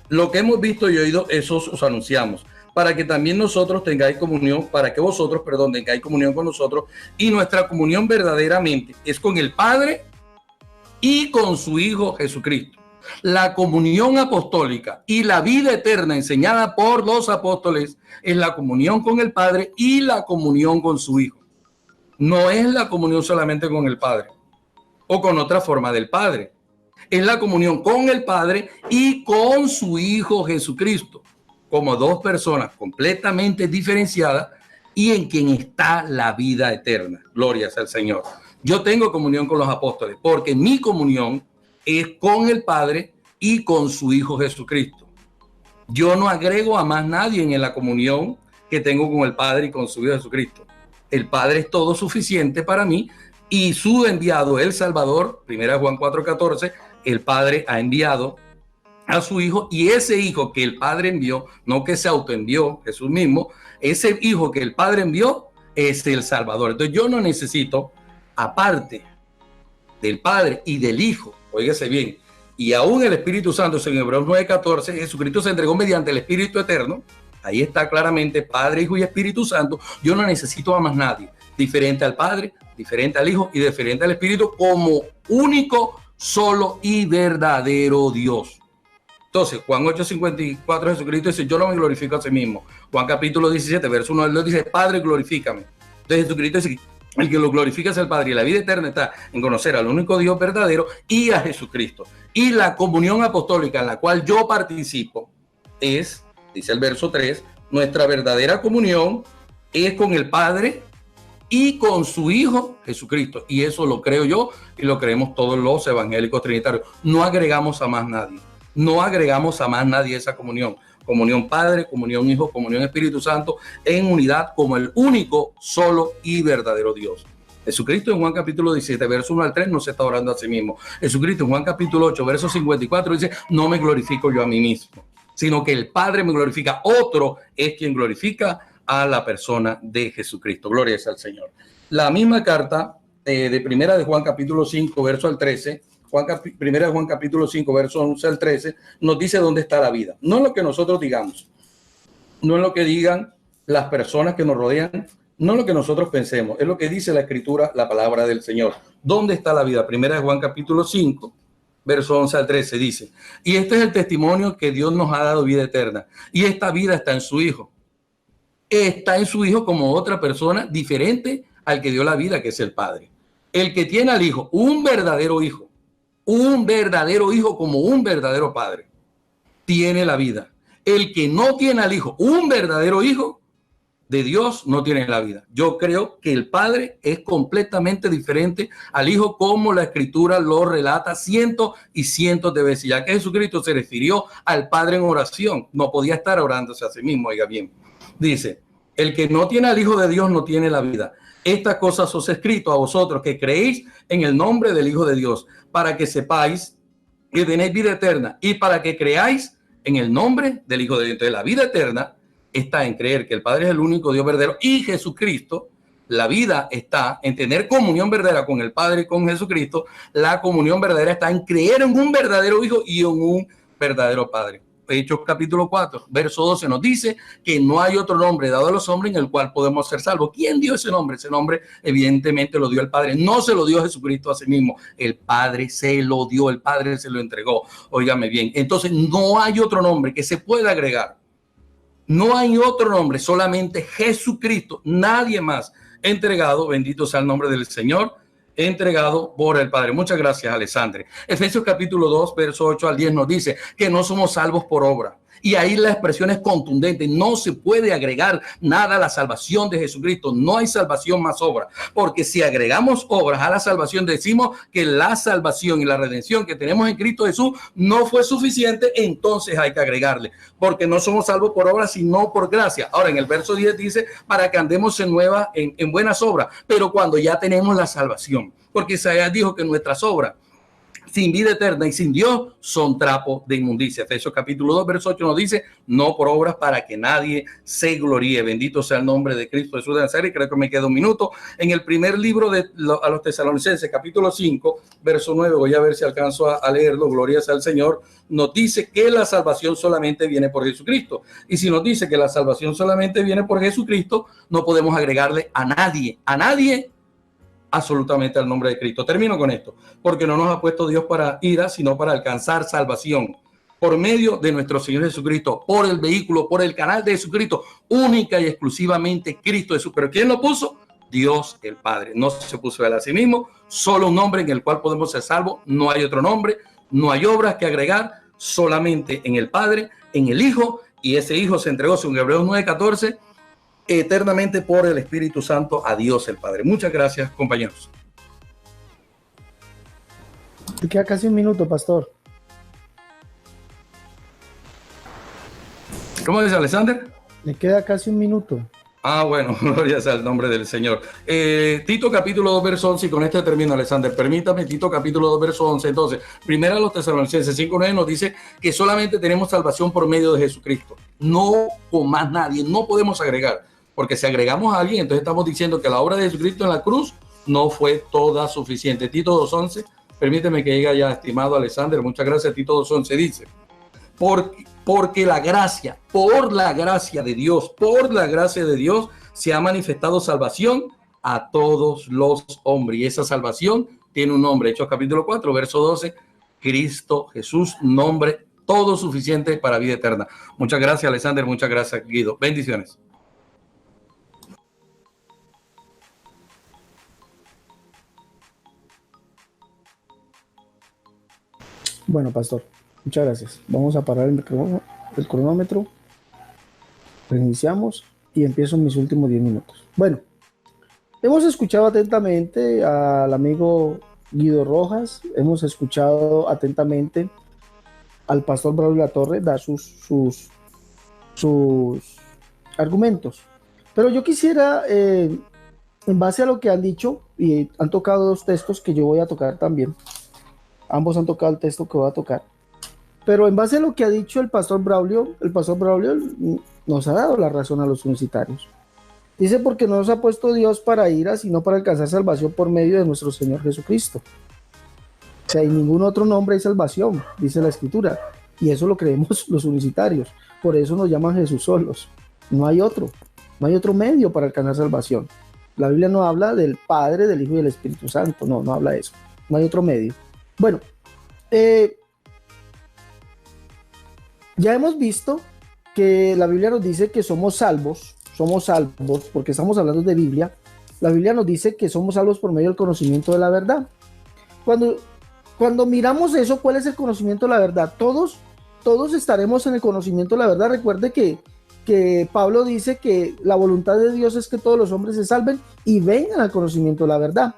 Lo que hemos visto y oído, eso os anunciamos, para que también nosotros tengáis comunión, para que vosotros, tengáis comunión con nosotros, y nuestra comunión verdaderamente es con el Padre y con su Hijo Jesucristo. La comunión apostólica y la vida eterna enseñada por los apóstoles es la comunión con el Padre y la comunión con su Hijo. No es la comunión solamente con el Padre o con otra forma del Padre. Es la comunión con el Padre y con su Hijo Jesucristo, como dos personas completamente diferenciadas y en quien está la vida eterna. Gloria sea al Señor. Yo tengo comunión con los apóstoles porque mi comunión es con el Padre y con su Hijo Jesucristo. Yo no agrego a más nadie en la comunión que tengo con el Padre y con su Hijo Jesucristo. El Padre es todo suficiente para mí y su enviado, el Salvador, 1 Juan 4:14, el Padre ha enviado a su Hijo y ese Hijo que el Padre envió, no que se autoenvió Jesús mismo, ese Hijo que el Padre envió es el Salvador. Entonces yo no necesito, aparte del Padre y del Hijo, óigase bien, y aún el Espíritu Santo, en Hebreos 9:14, Jesucristo se entregó mediante el Espíritu Eterno. Ahí está claramente Padre, Hijo y Espíritu Santo. Yo no necesito a más nadie, diferente al Padre, diferente al Hijo y diferente al Espíritu, como único, solo y verdadero Dios. Entonces, Juan 8:54, Jesucristo dice, yo no me glorifico a sí mismo. Juan capítulo 17, verso 1, él dice, Padre, glorifícame. Entonces Jesucristo dice, el que lo glorifica es el Padre, y la vida eterna está en conocer al único Dios verdadero y a Jesucristo. Y la comunión apostólica en la cual yo participo es, dice el verso 3, nuestra verdadera comunión es con el Padre y con su Hijo Jesucristo. Y eso lo creo yo y lo creemos todos los evangélicos trinitarios. No agregamos a más nadie. No agregamos a más nadie esa comunión. Comunión Padre, comunión Hijo, comunión Espíritu Santo, en unidad como el único, solo y verdadero Dios. Jesucristo en Juan capítulo 17, verso 1 al 3, no se está orando a sí mismo. Jesucristo en Juan capítulo 8, verso 54, dice, no me glorifico yo a mí mismo, sino que el Padre me glorifica. Otro es quien glorifica a la persona de Jesucristo. Gloria es al Señor. La misma carta de primera de Juan capítulo 5, verso al 13, primera de Juan capítulo 5, verso 11 al 13, nos dice dónde está la vida. No es lo que nosotros digamos, no es lo que digan las personas que nos rodean, no es lo que nosotros pensemos, es lo que dice la Escritura, la palabra del Señor. ¿Dónde está la vida? Primera de Juan capítulo 5, verso 11 al 13 dice, y este es el testimonio que Dios nos ha dado vida eterna, y esta vida está en su Hijo. Está en su Hijo como otra persona diferente al que dio la vida, que es el Padre. El que tiene al Hijo, un verdadero Hijo como un verdadero Padre, tiene la vida. El que no tiene al Hijo, un verdadero Hijo de Dios, no tiene la vida. Yo creo que el Padre es completamente diferente al Hijo, como la Escritura lo relata cientos y cientos de veces, ya que Jesucristo se refirió al Padre en oración. No podía estar orándose a sí mismo, oiga bien. Dice, el que no tiene al Hijo de Dios no tiene la vida. Estas cosas os he escrito a vosotros que creéis en el nombre del Hijo de Dios, para que sepáis que tenéis vida eterna y para que creáis en el nombre del Hijo de Dios. Entonces, la vida eterna está en creer que el Padre es el único Dios verdadero y Jesucristo. La vida está en tener comunión verdadera con el Padre y con Jesucristo. La comunión verdadera está en creer en un verdadero Hijo y en un verdadero Padre. Hechos capítulo 4, verso 12 nos dice que no hay otro nombre dado a los hombres en el cual podemos ser salvos. ¿Quién dio ese nombre? Ese nombre evidentemente lo dio el Padre. No se lo dio Jesucristo a sí mismo. El Padre se lo dio, el Padre se lo entregó. Óigame bien. Entonces no hay otro nombre que se pueda agregar. No hay otro nombre, solamente Jesucristo. Nadie más entregado, bendito sea el nombre del Señor, entregado por el Padre. Muchas gracias, Alexandre. Efesios capítulo 2, verso 8 al 10 nos dice que no somos salvos por obra. Y ahí la expresión es contundente. No se puede agregar nada a la salvación de Jesucristo. No hay salvación más obra. Porque si agregamos obras a la salvación, decimos que la salvación y la redención que tenemos en Cristo Jesús no fue suficiente, entonces hay que agregarle. Porque no somos salvos por obras, sino por gracia. Ahora, en el verso 10 dice, para que andemos en buenas obras. Pero cuando ya tenemos la salvación. Porque Isaías dijo que nuestras obras sin vida eterna y sin Dios son trapo de inmundicia. Efesios capítulo 2, verso 8 nos dice, no por obras para que nadie se gloríe. Bendito sea el nombre de Cristo Jesús de Nazaret. Creo que me queda un minuto. En el primer libro a los Tesalonicenses, capítulo 5, verso 9, voy a ver si alcanzo a leerlo, gloria sea al Señor, nos dice que la salvación solamente viene por Jesucristo. Y si nos dice que la salvación solamente viene por Jesucristo, no podemos agregarle a nadie, absolutamente al nombre de Cristo. Termino con esto, porque no nos ha puesto Dios para ira, sino para alcanzar salvación por medio de nuestro Señor Jesucristo, por el vehículo, por el canal de Jesucristo, única y exclusivamente Cristo Jesús. ¿Pero quién lo puso? Dios el Padre. No se puso él a sí mismo, solo un nombre en el cual podemos ser salvos. No hay otro nombre, no hay obras que agregar, solamente en el Padre, en el Hijo, y ese Hijo se entregó, según Hebreos 9:14, eternamente por el Espíritu Santo a Dios el Padre. Muchas gracias, compañeros. Te queda casi un minuto, pastor. ¿Cómo dice Alexander? Le queda casi un minuto. Ah, bueno, gloria sea el nombre del Señor. Tito capítulo 2, verso 11, y con esto termino, Alexander. Permítame, Tito capítulo 2, verso 11. Entonces, primero a los Tesalonicenses 5:9 nos dice que solamente tenemos salvación por medio de Jesucristo. No con más nadie, no podemos agregar. Porque si agregamos a alguien, entonces estamos diciendo que la obra de Jesucristo en la cruz no fue toda suficiente. Tito 2:11, permíteme que llegue ya, estimado Alexander, muchas gracias. Tito 2:11 dice, porque por la gracia de Dios, se ha manifestado salvación a todos los hombres. Y esa salvación tiene un nombre. Hechos capítulo 4, verso 12, Cristo Jesús, nombre todo suficiente para vida eterna. Muchas gracias, Alexander, muchas gracias, Guido. Bendiciones. Bueno, pastor, muchas gracias. Vamos a parar el cronómetro. Reiniciamos y empiezo mis últimos 10 minutos. Bueno, hemos escuchado atentamente al amigo Guido Rojas, hemos escuchado atentamente al pastor Braulio Latorre dar sus argumentos. Pero yo quisiera, en base a lo que han dicho, y han tocado dos textos que yo voy a tocar también. Ambos han tocado el texto que voy a tocar. Pero en base a lo que ha dicho el pastor Braulio nos ha dado la razón a los universitarios. Dice, porque no nos ha puesto Dios para ira, sino para alcanzar salvación por medio de nuestro Señor Jesucristo. O sea, en ningún otro nombre hay salvación, dice la Escritura. Y eso lo creemos los universitarios. Por eso nos llaman Jesús solos. No hay otro medio para alcanzar salvación. La Biblia no habla del Padre, del Hijo y del Espíritu Santo. No habla de eso. No hay otro medio. Bueno, ya hemos visto que la Biblia nos dice que somos salvos, porque estamos hablando de Biblia. La Biblia nos dice que somos salvos por medio del conocimiento de la verdad. Cuando miramos eso, ¿cuál es el conocimiento de la verdad? Todos estaremos en el conocimiento de la verdad. Recuerde que Pablo dice que la voluntad de Dios es que todos los hombres se salven y vengan al conocimiento de la verdad.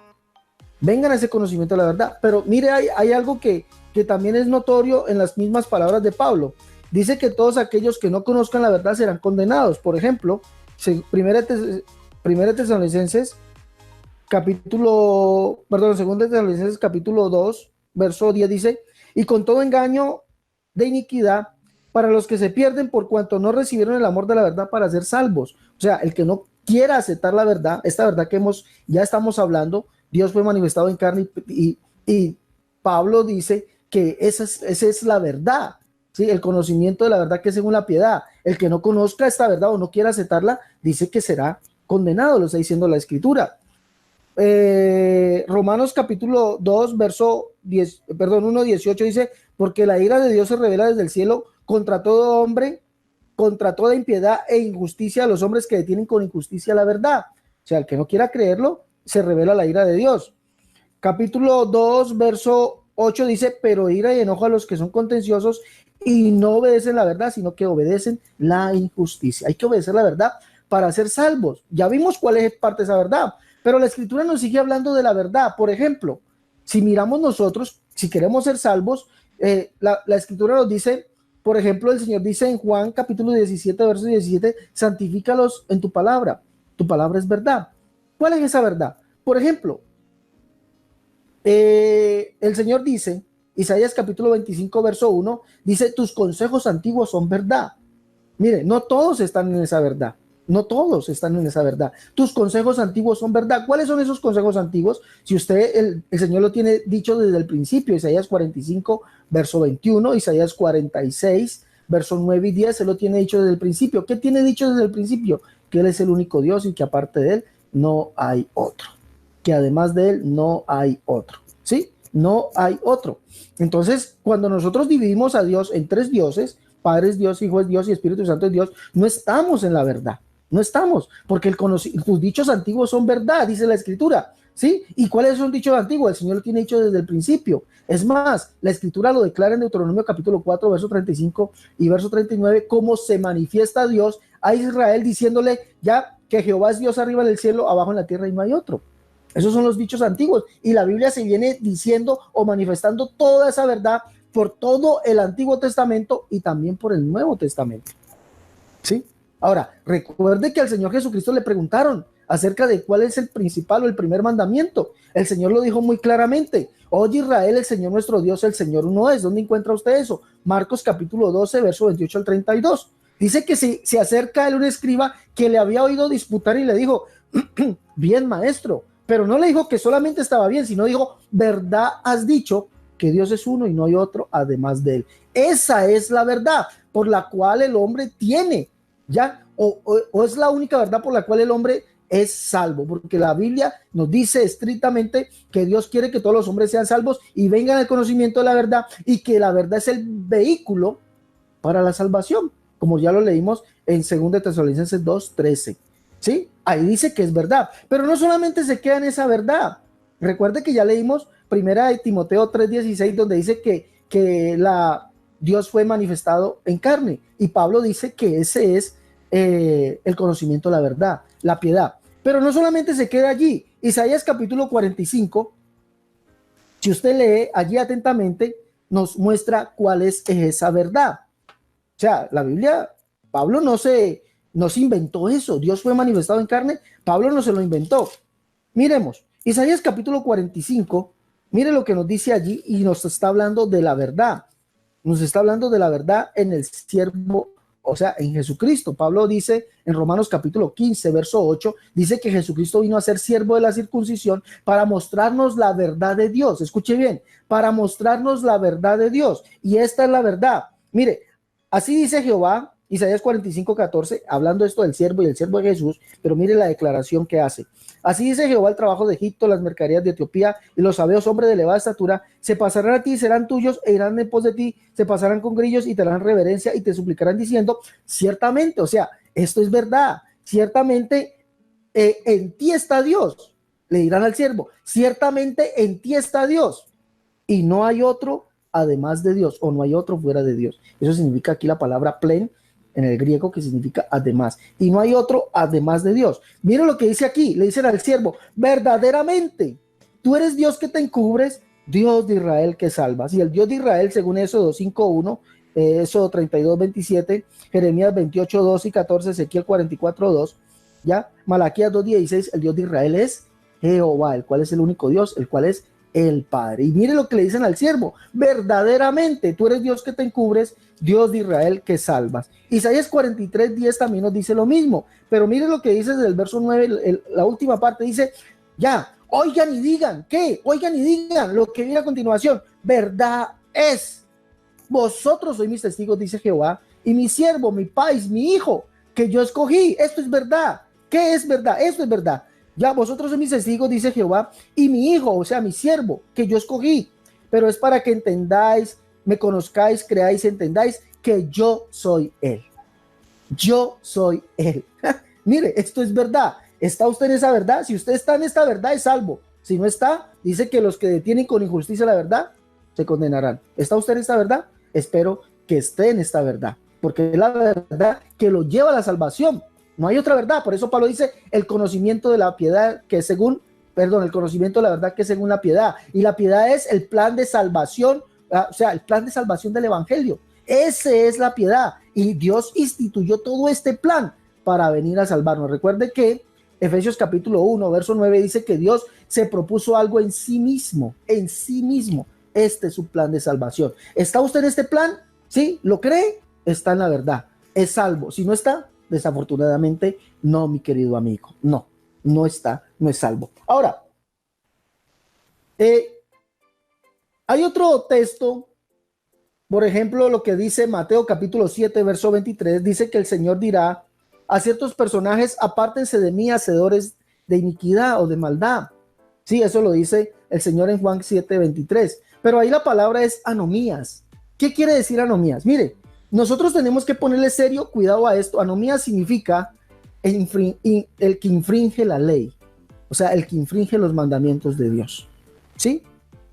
Vengan a ese conocimiento de la verdad. Pero mire, hay algo que también es notorio en las mismas palabras de Pablo. Dice que todos aquellos que no conozcan la verdad serán condenados. Por ejemplo, Segunda Tesalonicenses capítulo 2, verso 10 dice, y con todo engaño de iniquidad para los que se pierden por cuanto no recibieron el amor de la verdad para ser salvos. O sea, el que no quiera aceptar la verdad, esta verdad que ya estamos hablando, Dios fue manifestado en carne y Pablo dice que esa es la verdad, ¿sí? El conocimiento de la verdad que es según la piedad. El que no conozca esta verdad o no quiera aceptarla, dice que será condenado, lo está diciendo la Escritura. Romanos capítulo 2, verso 1:18 dice, porque la ira de Dios se revela desde el cielo contra todo hombre, contra toda impiedad e injusticia a los hombres que detienen con injusticia la verdad. O sea, el que no quiera creerlo, se revela la ira de Dios. Capítulo 2, verso 8 dice, pero ira y enojo a los que son contenciosos y no obedecen la verdad, sino que obedecen la injusticia. Hay que obedecer la verdad para ser salvos. Ya vimos cuál es parte de esa verdad, pero la Escritura nos sigue hablando de la verdad. Por ejemplo, si miramos nosotros, si queremos ser salvos, la Escritura nos dice, por ejemplo, el Señor dice en Juan capítulo 17, verso 17, santifícalos en tu palabra es verdad. ¿Cuál es esa verdad? Por ejemplo, el Señor dice Isaías capítulo 25, verso 1, dice, tus consejos antiguos son verdad. Mire, no todos están en esa verdad. No todos están en esa verdad. Tus consejos antiguos son verdad. ¿Cuáles son esos consejos antiguos? Si usted, el Señor lo tiene dicho desde el principio, Isaías 45, verso 21, Isaías 46, verso 9 y 10, se lo tiene dicho desde el principio. ¿Qué tiene dicho desde el principio? Que Él es el único Dios y que aparte de Él no hay otro. Que además de Él no hay otro. ¿Sí? No hay otro. Entonces, cuando nosotros dividimos a Dios en tres dioses, Padre es Dios, Hijo es Dios y Espíritu Santo es Dios, no estamos en la verdad. No estamos, porque tus dichos antiguos son verdad, dice la Escritura. ¿Sí? ¿Y cuáles son dichos antiguos? El Señor lo tiene dicho desde el principio. Es más, la Escritura lo declara en Deuteronomio capítulo 4, verso 35 y verso 39, cómo se manifiesta Dios a Israel diciéndole ya que Jehová es Dios arriba en el cielo, abajo en la tierra y no hay otro. Esos son los dichos antiguos. Y la Biblia se viene diciendo o manifestando toda esa verdad por todo el Antiguo Testamento y también por el Nuevo Testamento. ¿Sí? Ahora, recuerde que al Señor Jesucristo le preguntaron acerca de cuál es el principal o el primer mandamiento. El Señor lo dijo muy claramente. Oye Israel, el Señor nuestro Dios, el Señor uno es. ¿Dónde encuentra usted eso? Marcos capítulo 12, verso 28 al 32. Dice que se acerca a él un escriba que le había oído disputar y le dijo, bien maestro, pero no le dijo que solamente estaba bien, sino dijo, verdad has dicho que Dios es uno y no hay otro además de él. Esa es la verdad por la cual el hombre tiene, ¿ya? O es la única verdad por la cual el hombre es salvo, porque la Biblia nos dice estrictamente que Dios quiere que todos los hombres sean salvos y vengan al conocimiento de la verdad y que la verdad es el vehículo para la salvación, como ya lo leímos en 2 Tesalonicenses 2:13. ¿Sí? Ahí dice que es verdad, pero no solamente se queda en esa verdad. Recuerde que ya leímos 1 Timoteo 3:16, donde dice que Dios fue manifestado en carne, y Pablo dice que ese es el conocimiento de la verdad, la piedad. Pero no solamente se queda allí. Isaías capítulo 45, si usted lee allí atentamente, nos muestra cuál es esa verdad. O sea, la Biblia, Pablo no se inventó eso. Dios fue manifestado en carne, Pablo no se lo inventó. Miremos, Isaías capítulo 45, mire lo que nos dice allí y nos está hablando de la verdad. Nos está hablando de la verdad en el siervo, o sea, en Jesucristo. Pablo dice en Romanos capítulo 15, verso 8, dice que Jesucristo vino a ser siervo de la circuncisión para mostrarnos la verdad de Dios. Escuche bien, para mostrarnos la verdad de Dios. Y esta es la verdad. Mire, así dice Jehová, Isaías 45:14, hablando esto del siervo y el siervo de Jesús, pero mire la declaración que hace. Así dice Jehová, el trabajo de Egipto, las mercaderías de Etiopía y los sabeos hombres de elevada estatura, se pasarán a ti, serán tuyos e irán en pos de ti, se pasarán con grillos y te harán reverencia y te suplicarán diciendo, ciertamente, o sea, esto es verdad, ciertamente en ti está Dios, le dirán al siervo, ciertamente en ti está Dios y no hay otro además de Dios, o no hay otro fuera de Dios. Eso significa aquí la palabra plen, en el griego, que significa además, y no hay otro además de Dios. Miren lo que dice aquí, le dicen al siervo, verdaderamente, tú eres Dios que te encubres, Dios de Israel que salvas. Y el Dios de Israel, según Éxodo 5:1, Éxodo 32:27, Jeremías 28:2 y 14, Ezequiel 44:2, ya, Malaquías 2:16, el Dios de Israel es Jehová, el cual es el único Dios, el cual es el Padre. Y mire lo que le dicen al siervo, verdaderamente tú eres Dios que te encubres, Dios de Israel que salvas. Isaías 43:10 también nos dice lo mismo, pero mire lo que dice desde el verso 9, la última parte dice, ya, oigan y digan, ¿qué? Oigan y digan lo que viene a continuación, verdad es, vosotros sois mis testigos, dice Jehová, y mi siervo, mi país, mi hijo, que yo escogí, esto es verdad. ¿Qué es verdad? Esto es verdad. Ya vosotros sois mis testigos, dice Jehová, y mi hijo, o sea, mi siervo, que yo escogí, pero es para que entendáis, me conozcáis, creáis, entendáis que yo soy Él. Yo soy Él. Mire, esto es verdad. ¿Está usted en esa verdad? Si usted está en esta verdad, es salvo. Si no está, dice que los que detienen con injusticia la verdad, se condenarán. ¿Está usted en esta verdad? Espero que esté en esta verdad, porque es la verdad que lo lleva a la salvación. No hay otra verdad. Por eso Pablo dice el conocimiento de la piedad que según, el conocimiento de la verdad que es según la piedad. Y la piedad es el plan de salvación, o sea, el plan de salvación del evangelio. Ese es la piedad. Y Dios instituyó todo este plan para venir a salvarnos. Recuerde que Efesios capítulo 1, verso 9 dice que Dios se propuso algo en sí mismo, Este es su plan de salvación. ¿Está usted en este plan? ¿Sí? ¿Lo cree? Está en la verdad. Es salvo. Si no está, desafortunadamente, no, mi querido amigo. No, no está, no es salvo. Ahora, hay otro texto, por ejemplo, lo que dice Mateo capítulo 7, verso 23, dice que el Señor dirá a ciertos personajes: apártense de mí, hacedores de iniquidad o de maldad. Sí, eso lo dice el Señor en Juan 7, 23. Pero ahí la palabra es anomías. ¿Qué quiere decir anomías? Mire, nosotros tenemos que ponerle serio cuidado a esto. Anomías significa el que infringe la ley, o sea, el que infringe los mandamientos de Dios. ¿Sí?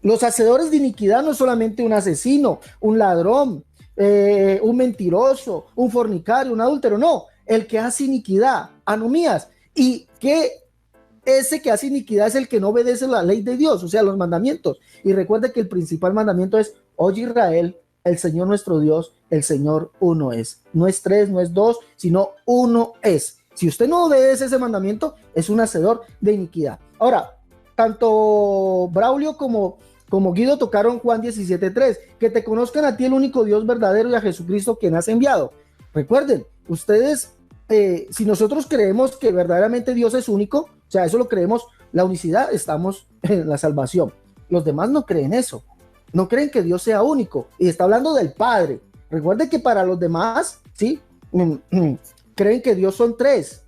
Los hacedores de iniquidad no es solamente un asesino, un ladrón, un mentiroso, un fornicario, un adúltero, no, el que hace iniquidad, anomías, y que ese que hace iniquidad es el que no obedece la ley de Dios, o sea, los mandamientos. Y recuerde que el principal mandamiento es: oye Israel, el Señor nuestro Dios, el Señor uno es. No es tres, no es dos, sino uno es. Si usted no obedece ese mandamiento, es un hacedor de iniquidad. Ahora, tanto Braulio como Guido tocaron Juan 17:3, que te conozcan a ti, el único Dios verdadero, y a Jesucristo quien has enviado. Recuerden, ustedes, si nosotros creemos que verdaderamente Dios es único, o sea, eso lo creemos, la unicidad, estamos en la salvación. Los demás no creen eso, no creen que Dios sea único, y está hablando del Padre. Recuerden que para los demás, ¿sí? Creen que Dios son tres: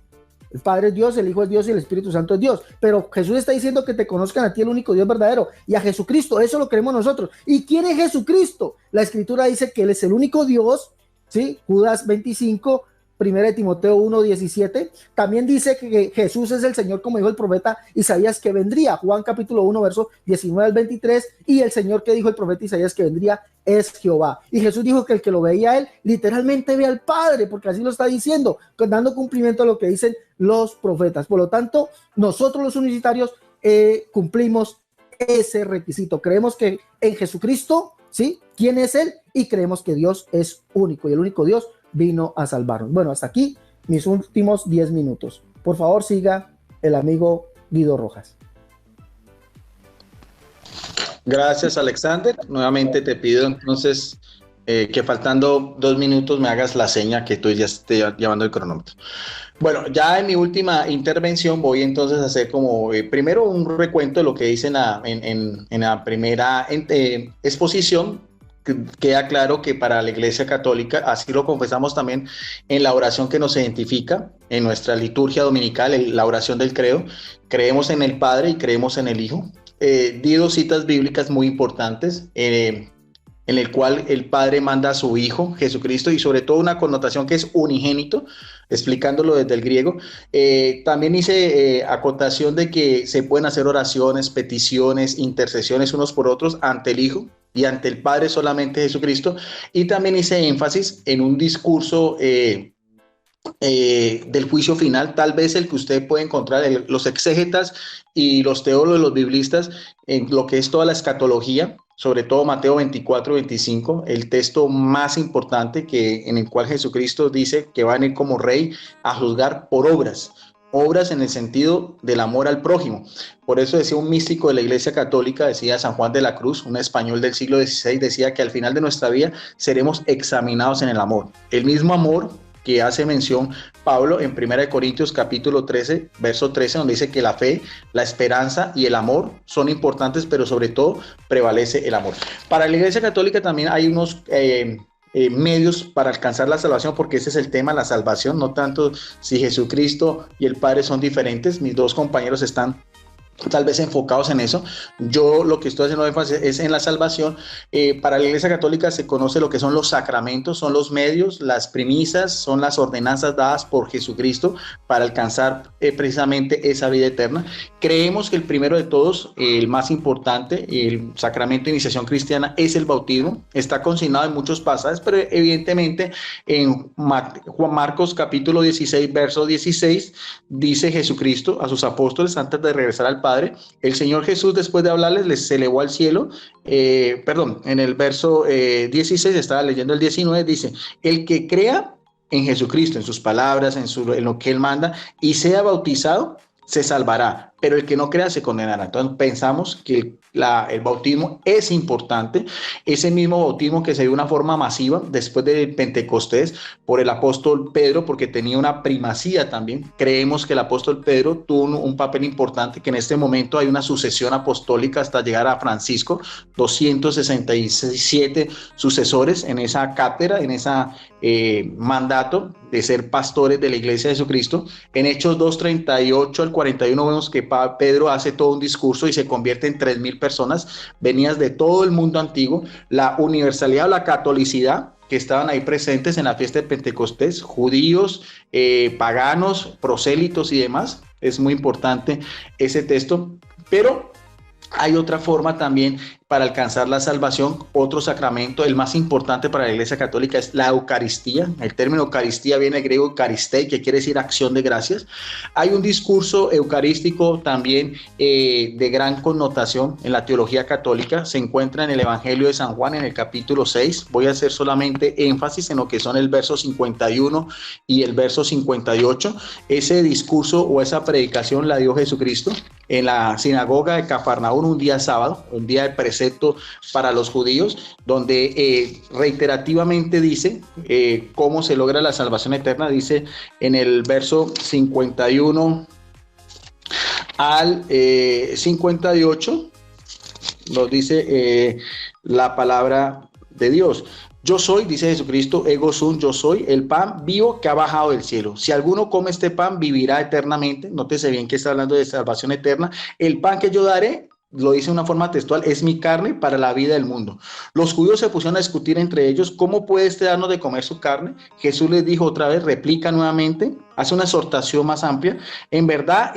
el Padre es Dios, el Hijo es Dios y el Espíritu Santo es Dios. Pero Jesús está diciendo que te conozcan a ti, el único Dios verdadero, y a Jesucristo. Eso lo creemos nosotros. ¿Y quién es Jesucristo? La Escritura dice que Él es el único Dios, ¿sí? Judas 25, 1 Timoteo 1:17. También dice que Jesús es el Señor, como dijo el profeta Isaías que vendría. Juan capítulo 1, verso 19 al 23. Y el Señor que dijo el profeta Isaías que vendría es Jehová. Y Jesús dijo que el que lo veía a Él, literalmente ve al Padre, porque así lo está diciendo, dando cumplimiento a lo que dicen los profetas. Por lo tanto, nosotros los universitarios cumplimos ese requisito. Creemos que en Jesucristo, ¿sí? ¿Quién es Él? Y creemos que Dios es único, y el único Dios vino a salvarnos. Bueno, hasta aquí mis últimos 10 minutos. Por favor, siga el amigo Guido Rojas. Gracias, Alexander. Nuevamente te pido entonces que faltando 2 minutos me hagas la seña que tú ya estés llevando el cronómetro. Bueno, ya en mi última intervención voy entonces a hacer como primero un recuento de lo que hice en la primera exposición. Queda claro que para la Iglesia Católica, así lo confesamos también en la oración que nos identifica, en nuestra liturgia dominical, la oración del credo, creemos en el Padre y creemos en el Hijo. Di 2 citas bíblicas muy importantes, en el cual el Padre manda a su Hijo, Jesucristo, y sobre todo una connotación que es unigénito, explicándolo desde el griego. También hice acotación de que se pueden hacer oraciones, peticiones, intercesiones unos por otros ante el Hijo y ante el Padre solamente Jesucristo. Y también hice énfasis en un discurso del juicio final, tal vez el que usted puede encontrar los exégetas y los teólogos, los biblistas, en lo que es toda la escatología, sobre todo Mateo 24, 25, el texto más importante en el cual Jesucristo dice que va a venir como rey a juzgar por obras en el sentido del amor al prójimo. Por eso decía un místico de la Iglesia Católica, decía San Juan de la Cruz, un español del siglo XVI, decía que al final de nuestra vida seremos examinados en el amor. El mismo amor que hace mención Pablo en 1 Corintios capítulo 13, verso 13, donde dice que la fe, la esperanza y el amor son importantes, pero sobre todo prevalece el amor. Para la Iglesia Católica también hay unos medios para alcanzar la salvación, porque ese es el tema, la salvación, no tanto si Jesucristo y el Padre son diferentes. Mis 2 compañeros están tal vez enfocados en eso. Yo lo que estoy haciendo énfasis es en la salvación. Para la Iglesia Católica se conoce lo que son los sacramentos, son los medios, las premisas, son las ordenanzas dadas por Jesucristo para alcanzar precisamente esa vida eterna. Creemos que el primero de todos, el más importante, el sacramento de iniciación cristiana, es el bautismo. Está consignado en muchos pasajes, pero evidentemente en Juan Marcos capítulo 16, verso 16, dice Jesucristo a sus apóstoles antes de regresar al Padre, el Señor Jesús, después de hablarles, les elevó al cielo. En el verso 16, estaba leyendo el 19, dice: el que crea en Jesucristo, en sus palabras, en lo que Él manda, y sea bautizado, se salvará, pero el que no crea se condenará. Entonces pensamos que el bautismo es importante, ese mismo bautismo que se dio de una forma masiva después del Pentecostés por el apóstol Pedro, porque tenía una primacía también. Creemos que el apóstol Pedro tuvo un papel importante, que en este momento hay una sucesión apostólica hasta llegar a Francisco, 267 sucesores en esa cátedra, en ese mandato de ser pastores de la Iglesia de Jesucristo. En Hechos 2:38 al 41 vemos que Pedro hace todo un discurso y se convierte en 3,000 personas venidas de todo el mundo antiguo. La universalidad o la catolicidad que estaban ahí presentes en la fiesta de Pentecostés, judíos, paganos, prosélitos y demás. Es muy importante ese texto, pero hay otra forma también para alcanzar la salvación, otro sacramento, el más importante para la Iglesia Católica es la Eucaristía. El término Eucaristía viene del griego Eucaristei, que quiere decir acción de gracias. Hay un discurso eucarístico también de gran connotación en la teología católica, se encuentra en el Evangelio de San Juan en el capítulo 6. Voy a hacer solamente énfasis en lo que son el verso 51 y el verso 58. Ese discurso o esa predicación la dio Jesucristo en la sinagoga de Cafarnaúm un día sábado, un día de precepto para los judíos, donde reiterativamente dice cómo se logra la salvación eterna. Dice en el verso 51 al 58, nos dice la palabra de Dios. Yo soy, dice Jesucristo, ego sum, yo soy el pan vivo que ha bajado del cielo. Si alguno come este pan, vivirá eternamente. Nótese bien que está hablando de salvación eterna. El pan que yo daré, lo dice de una forma textual, es mi carne para la vida del mundo. Los judíos se pusieron a discutir entre ellos, ¿cómo puede este darnos de comer su carne? Jesús les dijo otra vez, replica nuevamente, hace una exhortación más amplia. En verdad,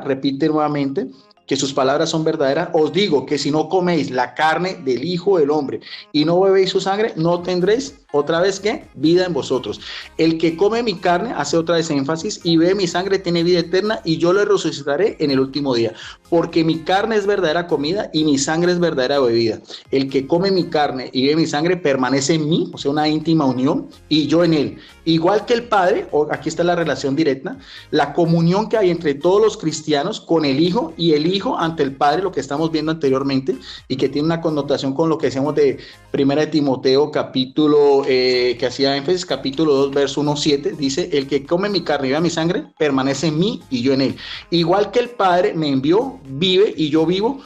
repite nuevamente, que sus palabras son verdaderas, os digo que si no coméis la carne del Hijo del Hombre y no bebéis su sangre, no tendréis otra vez que vida en vosotros. El que come mi carne, hace otra vez énfasis, y bebe mi sangre tiene vida eterna y yo le resucitaré en el último día, porque mi carne es verdadera comida y mi sangre es verdadera bebida. El que come mi carne y bebe mi sangre permanece en mí, o sea, una íntima unión, y yo en él. Igual que el Padre, aquí está la relación directa, la comunión que hay entre todos los cristianos con el Hijo y el Hijo ante el Padre, lo que estamos viendo anteriormente, y que tiene una connotación con lo que decíamos de 1 Timoteo capítulo, que hacía énfasis, capítulo 2, verso 1-7, dice, el que come mi carne y bebe mi sangre, permanece en mí y yo en él. Igual que el Padre me envió, vive y yo vivo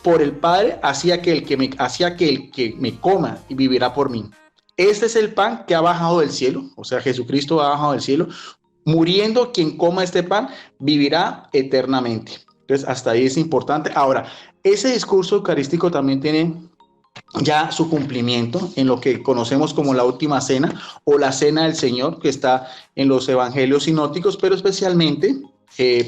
por el Padre, hacia que el que me coma y vivirá por mí. Este es el pan que ha bajado del cielo, o sea, Jesucristo ha bajado del cielo. Muriendo quien coma este pan, vivirá eternamente. Entonces, hasta ahí es importante. Ahora, ese discurso eucarístico también tiene ya su cumplimiento en lo que conocemos como la última cena o la cena del Señor, que está en los evangelios sinópticos, pero especialmente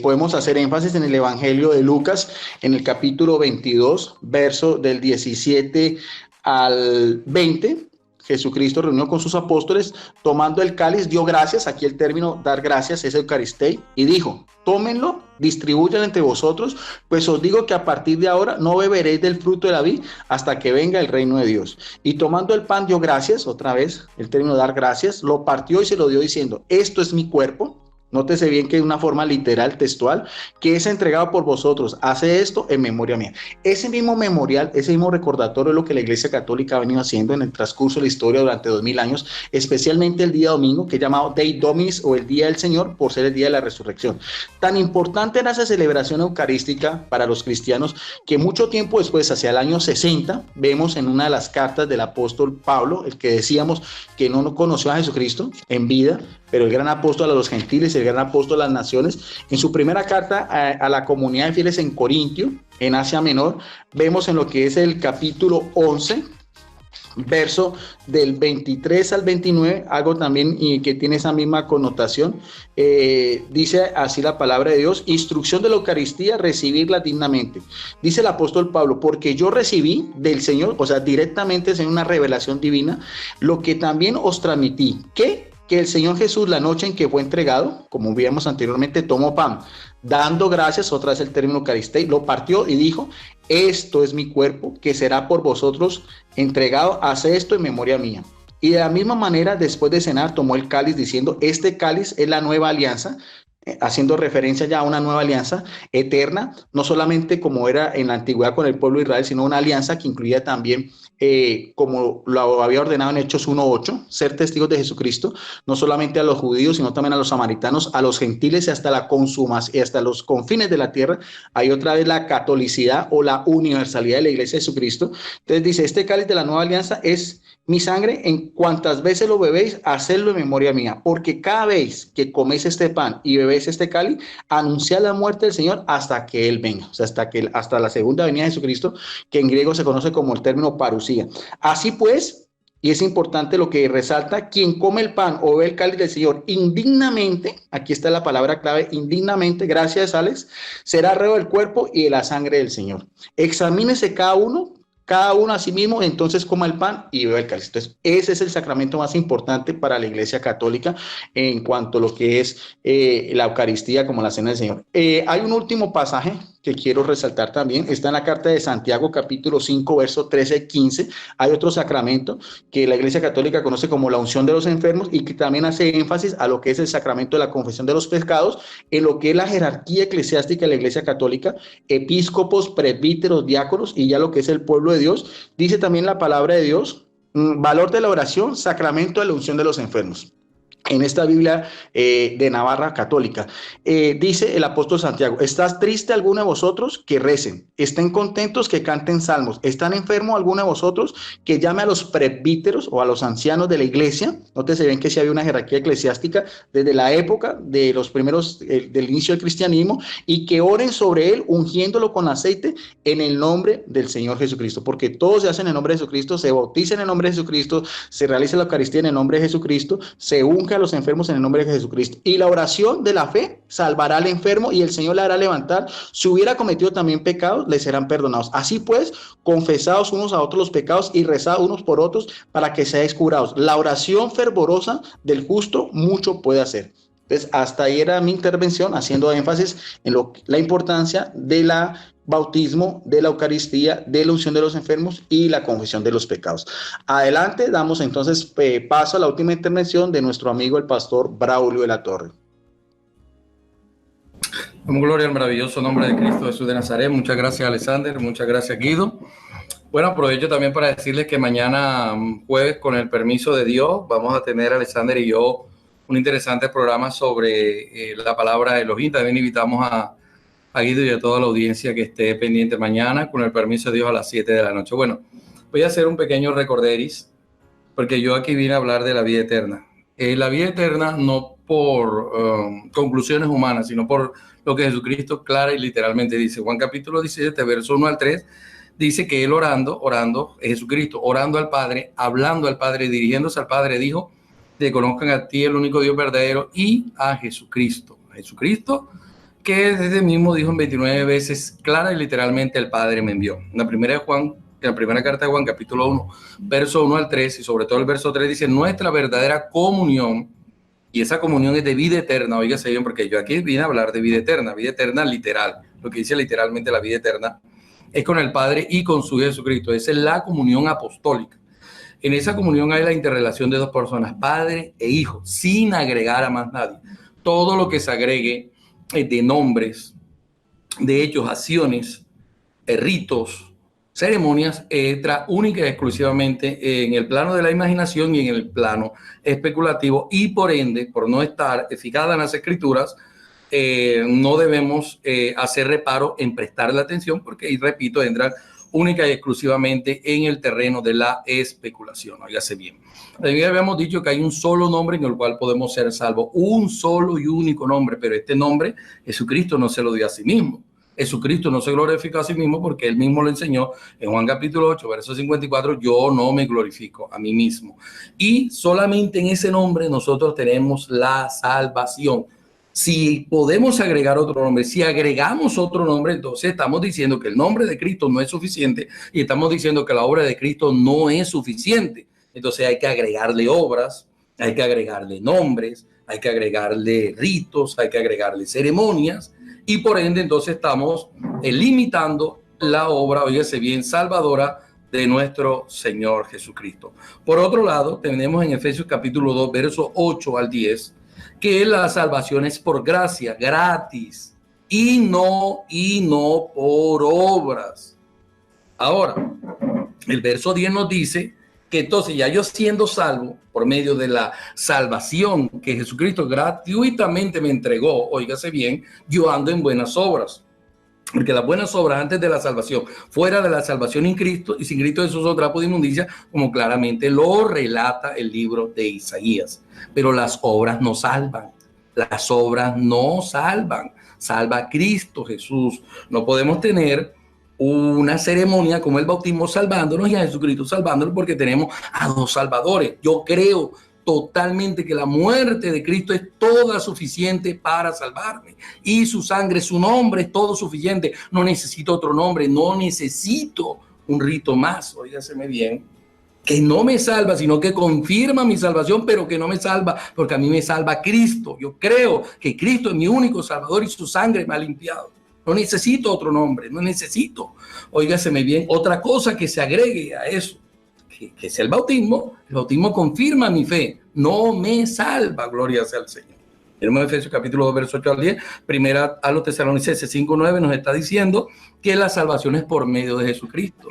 podemos hacer énfasis en el evangelio de Lucas, en el capítulo 22, verso del 17 al 20. Jesucristo reunió con sus apóstoles, tomando el cáliz, dio gracias, aquí el término dar gracias es Eucaristei, y dijo, tómenlo, distribuyan entre vosotros, pues os digo que a partir de ahora no beberéis del fruto de la vid hasta que venga el reino de Dios. Y tomando el pan dio gracias, otra vez el término dar gracias, lo partió y se lo dio diciendo, esto es mi cuerpo. Nótese bien que es una forma literal, textual, que es entregado por vosotros. Hace esto en memoria mía. Ese mismo memorial, ese mismo recordatorio es lo que la Iglesia Católica ha venido haciendo en el transcurso de la historia durante 2000 años, especialmente el día domingo, que es llamado Dei Dominis o el Día del Señor, por ser el día de la resurrección. Tan importante era esa celebración eucarística para los cristianos que mucho tiempo después, hacia el año 60, vemos en una de las cartas del apóstol Pablo, el que decíamos que no conoció a Jesucristo en vida, pero el gran apóstol a los gentiles, el gran apóstol a las naciones, en su primera carta a la comunidad de fieles en Corintio, en Asia Menor, vemos en lo que es el capítulo 11, verso del 23 al 29, algo también y que tiene esa misma connotación, dice así la palabra de Dios, instrucción de la Eucaristía, recibirla dignamente. Dice el apóstol Pablo, porque yo recibí del Señor, o sea, directamente es una revelación divina, lo que también os transmití, que el Señor Jesús, la noche en que fue entregado, como vimos anteriormente, tomó pan, dando gracias, otra vez el término Eucaristei, lo partió y dijo, esto es mi cuerpo, que será por vosotros entregado, hace esto en memoria mía. Y de la misma manera, después de cenar, tomó el cáliz diciendo, este cáliz es la nueva alianza, haciendo referencia ya a una nueva alianza eterna, no solamente como era en la antigüedad con el pueblo de Israel, sino una alianza que incluía también, como lo había ordenado en Hechos 1:8, ser testigos de Jesucristo, no solamente a los judíos, sino también a los samaritanos, a los gentiles y hasta la consumación y hasta los confines de la tierra. Hay otra vez la catolicidad o la universalidad de la iglesia de Jesucristo. Entonces dice, este cáliz de la nueva alianza es mi sangre, en cuantas veces lo bebéis, hacedlo en memoria mía, porque cada vez que coméis este pan y bebéis este cáliz, anunciad la muerte del Señor hasta que Él venga, o sea, hasta la segunda venida de Jesucristo, que en griego se conoce como el término parusía. Así pues, y es importante lo que resalta, quien come el pan o bebe el cáliz del Señor indignamente, aquí está la palabra clave, indignamente, gracias Alex, será reo del cuerpo y de la sangre del Señor. Examínese cada uno a sí mismo, entonces coma el pan y beba el cáliz. Entonces, ese es el sacramento más importante para la Iglesia Católica en cuanto a lo que es la Eucaristía como la Cena del Señor. Hay un último pasaje que quiero resaltar también, está en la carta de Santiago, capítulo 5, verso 13-15. Hay otro sacramento que la Iglesia Católica conoce como la unción de los enfermos y que también hace énfasis a lo que es el sacramento de la confesión de los pecados, en lo que es la jerarquía eclesiástica de la Iglesia Católica, episcopos, presbíteros, diáconos y ya lo que es el pueblo de Dios. Dice también la palabra de Dios, valor de la oración, sacramento de la unción de los enfermos. En esta Biblia de Navarra católica, dice el apóstol Santiago, ¿estás triste alguno de vosotros? Que recen. ¿Estén contentos? Que canten salmos. ¿Están enfermos alguno de vosotros? Que llame a los presbíteros o a los ancianos de la iglesia. Nótese ven que sí había una jerarquía eclesiástica desde la época de los primeros, del inicio del cristianismo, y que oren sobre él ungiéndolo con aceite en el nombre del Señor Jesucristo, porque todos se hacen en el nombre de Jesucristo, se bautizan en el nombre de Jesucristo, se realiza la Eucaristía en el nombre de Jesucristo, se unge a los enfermos en el nombre de Jesucristo. Y la oración de la fe salvará al enfermo y el Señor le hará levantar. Si hubiera cometido también pecados, le serán perdonados. Así pues, confesaos unos a otros los pecados y rezad unos por otros para que seáis curados. La oración fervorosa del justo mucho puede hacer. Entonces, hasta ahí era mi intervención, haciendo énfasis en la importancia de la bautismo, de la Eucaristía, de la unción de los enfermos y la confesión de los pecados. Adelante, damos entonces paso a la última intervención de nuestro amigo el pastor Braulio de la Torre. Damos gloria al maravilloso nombre de Cristo Jesús de Nazaret. Muchas gracias, Alexander. Muchas gracias, Guido. Bueno, aprovecho también para decirles que mañana jueves, con el permiso de Dios, vamos a tener, Alexander y yo, un interesante programa sobre la palabra de Elohim. También invitamos a Guido y a toda la audiencia que esté pendiente mañana, con el permiso de Dios, a las 7 de la noche. Bueno, voy a hacer un pequeño recorderis, porque yo aquí vine a hablar de la vida eterna. La vida eterna no por conclusiones humanas, sino por lo que Jesucristo clara y literalmente dice. Juan capítulo 17, verso 1 al 3, dice que él orando, Jesucristo orando al Padre, hablando al Padre, dirigiéndose al Padre, dijo, te conozcan a ti, el único Dios verdadero, y a Jesucristo. Jesucristo, que desde mismo dijo en 29 veces, clara y literalmente, el Padre me envió. En la primera carta de Juan, capítulo 1, verso 1 al 3, y sobre todo el verso 3, dice, nuestra verdadera comunión, y esa comunión es de vida eterna. Óigase bien, porque yo aquí vine a hablar de vida eterna literal, lo que dice literalmente la vida eterna, es con el Padre y con su Jesucristo. Esa es la comunión apostólica. En esa comunión hay la interrelación de dos personas, Padre e Hijo, sin agregar a más nadie. Todo lo que se agregue de nombres, de hechos, acciones, ritos, ceremonias, entra única y exclusivamente en el plano de la imaginación y en el plano especulativo, y por ende, por no estar fijada en las Escrituras, no debemos hacer reparo en prestarle atención, porque, y repito, entran única y exclusivamente en el terreno de la especulación. Óigase bien. También habíamos dicho que hay un solo nombre en el cual podemos ser salvos, un solo y único nombre, pero este nombre Jesucristo no se lo dio a sí mismo. Jesucristo no se glorificó a sí mismo, porque él mismo lo enseñó en Juan capítulo 8, verso 54, yo no me glorifico a mí mismo. Y solamente en ese nombre nosotros tenemos la salvación. Si podemos agregar otro nombre, si agregamos otro nombre, entonces estamos diciendo que el nombre de Cristo no es suficiente y estamos diciendo que la obra de Cristo no es suficiente. Entonces hay que agregarle obras, hay que agregarle nombres, hay que agregarle ritos, hay que agregarle ceremonias, y por ende entonces estamos limitando la obra, óigase bien, salvadora de nuestro Señor Jesucristo. Por otro lado, tenemos en Efesios capítulo 2, versos 8 al 10, que la salvación es por gracia, gratis, y no por obras. Ahora, el verso 10 nos dice que entonces ya yo siendo salvo por medio de la salvación que Jesucristo gratuitamente me entregó, óigase bien, yo ando en buenas obras. Porque las buenas obras antes de la salvación, fuera de la salvación en Cristo, y sin Cristo Jesús son trapo de inmundicia, como claramente lo relata el libro de Isaías. Pero las obras no salvan. Las obras no salvan. Salva Cristo Jesús. No podemos tener una ceremonia como el bautismo salvándonos y a Jesucristo salvándonos, porque tenemos a dos salvadores. Yo creo totalmente que la muerte de Cristo es toda suficiente para salvarme, y su sangre, su nombre es todo suficiente. No necesito otro nombre, no necesito un rito más. Óigaseme bien, que no me salva, sino que confirma mi salvación, pero que no me salva porque a mí me salva Cristo. Yo creo que Cristo es mi único salvador y su sangre me ha limpiado. No necesito otro nombre, no necesito, óigaseme bien, otra cosa que se agregue a eso, que es el bautismo. El bautismo confirma mi fe, no me salva, gloria sea al Señor. En Efesios capítulo 2, verso 8 al 10, primera a los Tesalonicenses 5:9 nos está diciendo que la salvación es por medio de Jesucristo.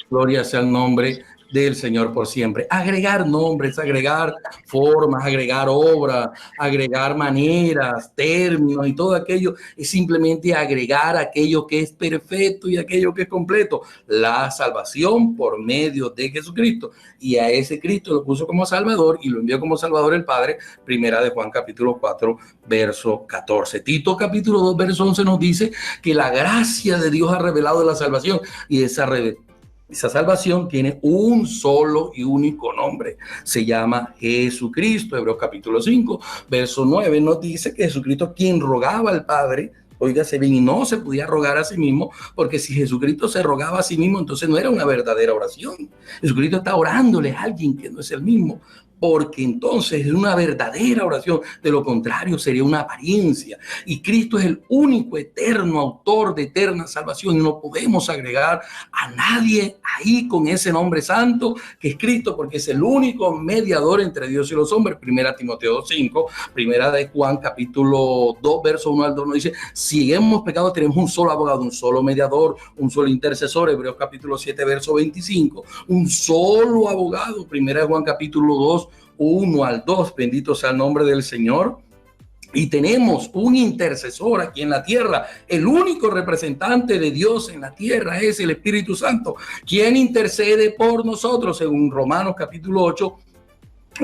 Gloria sea el nombre del Señor por siempre. Agregar nombres, agregar formas, agregar obras, agregar maneras, términos y todo aquello es simplemente agregar aquello que es perfecto y aquello que es completo. La salvación por medio de Jesucristo, y a ese Cristo lo puso como Salvador y lo envió como Salvador el Padre. Primera de Juan capítulo 4 verso 14. Tito capítulo 2 verso 11 nos dice que la gracia de Dios ha revelado la salvación, y esa salvación tiene un solo y único nombre. Se llama Jesucristo. Hebreos capítulo 5, verso 9 nos dice que Jesucristo, quien rogaba al Padre, óigase bien, y no se podía rogar a sí mismo, porque si Jesucristo se rogaba a sí mismo, entonces no era una verdadera oración. Jesucristo está orándole a alguien que no es el mismo, porque entonces es una verdadera oración. De lo contrario sería una apariencia, y Cristo es el único eterno autor de eterna salvación, y no podemos agregar a nadie ahí con ese nombre santo que es Cristo, porque es el único mediador entre Dios y los hombres. Primera Timoteo 5, primera de Juan capítulo 2 verso 1 al 2 nos dice: si hemos pecado, tenemos un solo abogado, un solo mediador, un solo intercesor. Hebreos capítulo 7 verso 25, un solo abogado. Primera de Juan capítulo 2 1 al 2, bendito sea el nombre del Señor. Y tenemos un intercesor aquí en la tierra. El único representante de Dios en la tierra es el Espíritu Santo, quien intercede por nosotros, según Romanos capítulo 8,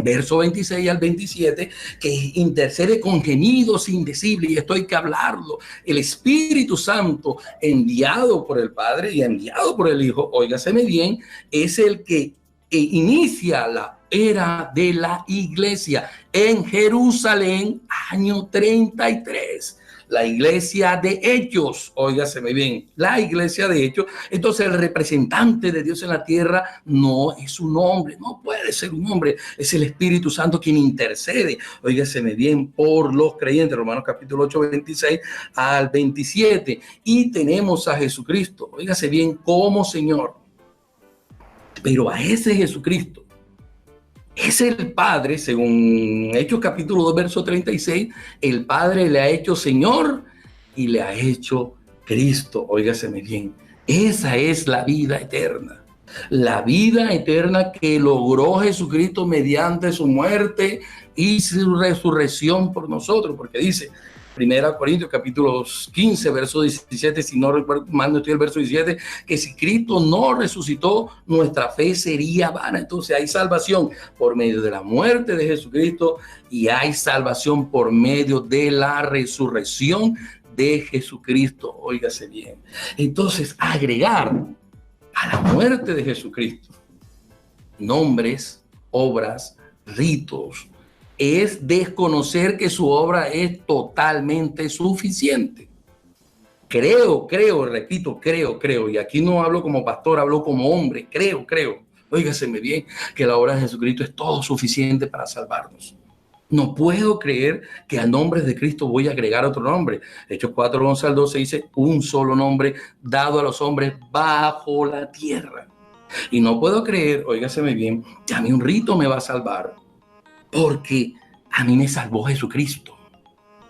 verso 26 al 27, que intercede con gemidos indecibles, y esto hay que hablarlo. El Espíritu Santo, enviado por el Padre y enviado por el Hijo, óigaseme bien, es el que inicia la era de la iglesia en Jerusalén, año 33. La iglesia de Hechos, óigaseme bien, la iglesia de Hechos. Entonces el representante de Dios en la tierra no es un hombre, no puede ser un hombre, es el Espíritu Santo quien intercede, óigaseme bien, por los creyentes. Romanos capítulo 8, 26 al 27. Y tenemos a Jesucristo, óigase bien, como Señor. Pero a ese Jesucristo es el Padre, según Hechos capítulo 2, verso 36, el Padre le ha hecho Señor y le ha hecho Cristo. Óigaseme bien, esa es la vida eterna. La vida eterna que logró Jesucristo mediante su muerte y su resurrección por nosotros, porque dice Primera Corintios capítulo 15, verso 17, si no recuerdo mal, no estoy el verso 17, que si Cristo no resucitó, nuestra fe sería vana. Entonces hay salvación por medio de la muerte de Jesucristo, y hay salvación por medio de la resurrección de Jesucristo. Óigase bien. Entonces, agregar a la muerte de Jesucristo nombres, obras, ritos, es desconocer que su obra es totalmente suficiente. Creo, repito, creo, y aquí no hablo como pastor, hablo como hombre, creo, óigaseme bien, que la obra de Jesucristo es todo suficiente para salvarnos. No puedo creer que a nombres de Cristo voy a agregar otro nombre. Hechos 4, 11 al 12 dice: un solo nombre dado a los hombres bajo la tierra. Y no puedo creer, óigaseme bien, que a mí un rito me va a salvar, porque a mí me salvó Jesucristo.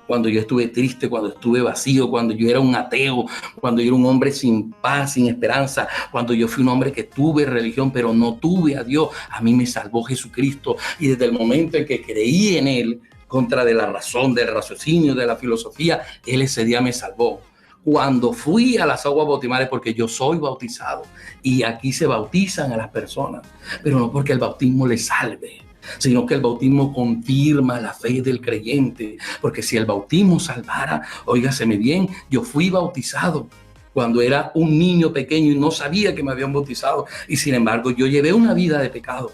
cuando yo estuve triste, cuando estuve vacío, cuando yo era un ateo, cuando yo era un hombre sin paz, sin esperanza, cuando yo fui un hombre que tuve religión, pero no tuve a Dios. A mí me salvó Jesucristo, y desde el momento en que creí en Él, contra de la razón, del raciocinio, de la filosofía, Él ese día me salvó. Cuando fui a las aguas bautismales, porque yo soy bautizado, y aquí se bautizan a las personas, pero no porque el bautismo les salve, sino que el bautismo confirma la fe del creyente, porque si el bautismo salvara, óigaseme bien, yo fui bautizado cuando era un niño pequeño y no sabía que me habían bautizado, y sin embargo yo llevé una vida de pecado.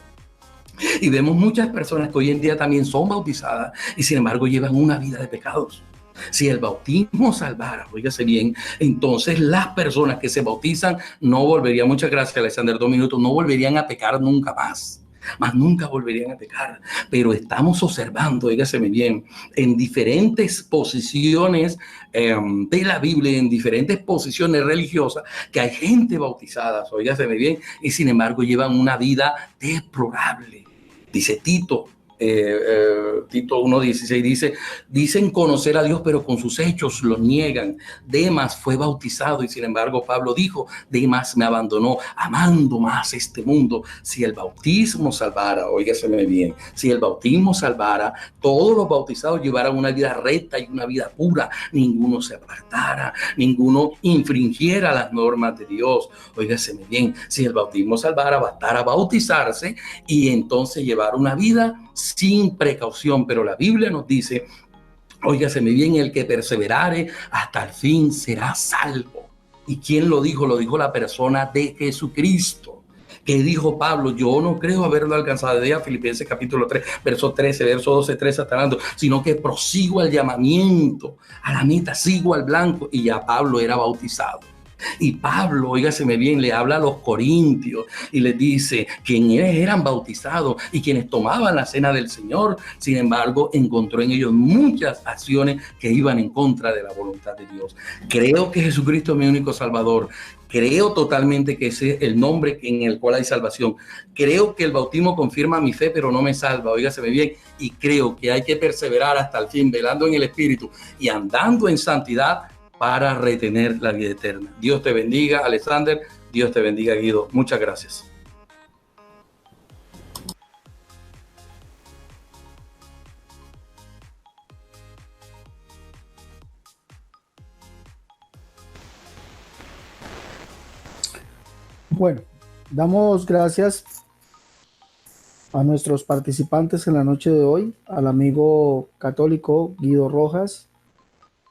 Y vemos muchas personas que hoy en día también son bautizadas y sin embargo llevan una vida de pecados. Si el bautismo salvara, oígase bien, entonces las personas que se bautizan no volverían, muchas gracias Alexander, 2 minutos, no volverían a pecar nunca más. Más nunca volverían a pecar. Pero estamos observando, oígaseme bien, en diferentes posiciones de la Biblia, en diferentes posiciones religiosas, que hay gente bautizada, oígaseme bien, y sin embargo llevan una vida deplorable. Dice Tito, Tito 1:16 dicen conocer a Dios, pero con sus hechos lo niegan. Demas fue bautizado y sin embargo Pablo dijo, Demas me abandonó amando más este mundo. Si el bautismo salvara, óigaseme bien, si el bautismo salvara, todos los bautizados llevaran una vida recta y una vida pura, ninguno se apartara, ninguno infringiera las normas de Dios. Óigaseme bien, si el bautismo salvara, bastara bautizarse y entonces llevar una vida sin precaución, pero la Biblia nos dice, óigaseme bien, el que perseverare hasta el fin será salvo. ¿Y quién lo dijo? Lo dijo la persona de Jesucristo. Que dijo Pablo, yo no creo haberlo alcanzado, de Filipenses capítulo 3, verso 13, verso 12, 13 hasta hablando, sino que prosigo al llamamiento, a la meta, sigo al blanco, y ya Pablo era bautizado. Y Pablo, óigaseme bien, le habla a los corintios y les dice quienes eran bautizados y quienes tomaban la cena del Señor. Sin embargo, encontró en ellos muchas acciones que iban en contra de la voluntad de Dios. Creo que Jesucristo es mi único Salvador. Creo totalmente que ese es el nombre en el cual hay salvación. Creo que el bautismo confirma mi fe, pero no me salva, óigaseme bien. Y creo que hay que perseverar hasta el fin, velando en el Espíritu y andando en santidad para retener la vida eterna. Dios te bendiga, Alexander. Dios te bendiga, Guido. Muchas gracias. Bueno, damos gracias a nuestros participantes en la noche de hoy, al amigo católico Guido Rojas,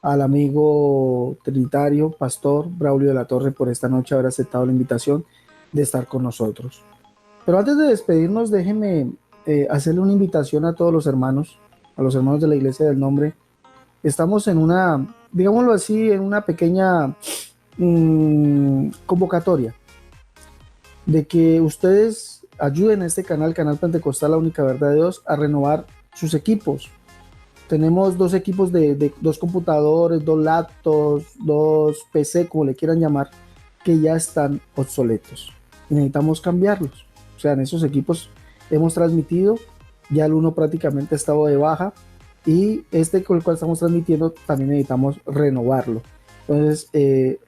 al amigo trinitario, pastor Braulio de la Torre, por esta noche haber aceptado la invitación de estar con nosotros. Pero antes de despedirnos, déjenme hacerle una invitación a todos los hermanos, a los hermanos de la Iglesia del Nombre. Estamos en una, digámoslo así, en una pequeña convocatoria de que ustedes ayuden a este canal, Canal Pentecostal, la única verdad de Dios, a renovar sus equipos. Tenemos 2 equipos de 2 computadores, 2 laptops, 2 PC, como le quieran llamar, que ya están obsoletos. Necesitamos cambiarlos. O sea, en esos equipos hemos transmitido, ya el uno prácticamente ha estado de baja, y este con el cual estamos transmitiendo también necesitamos renovarlo. Entonces,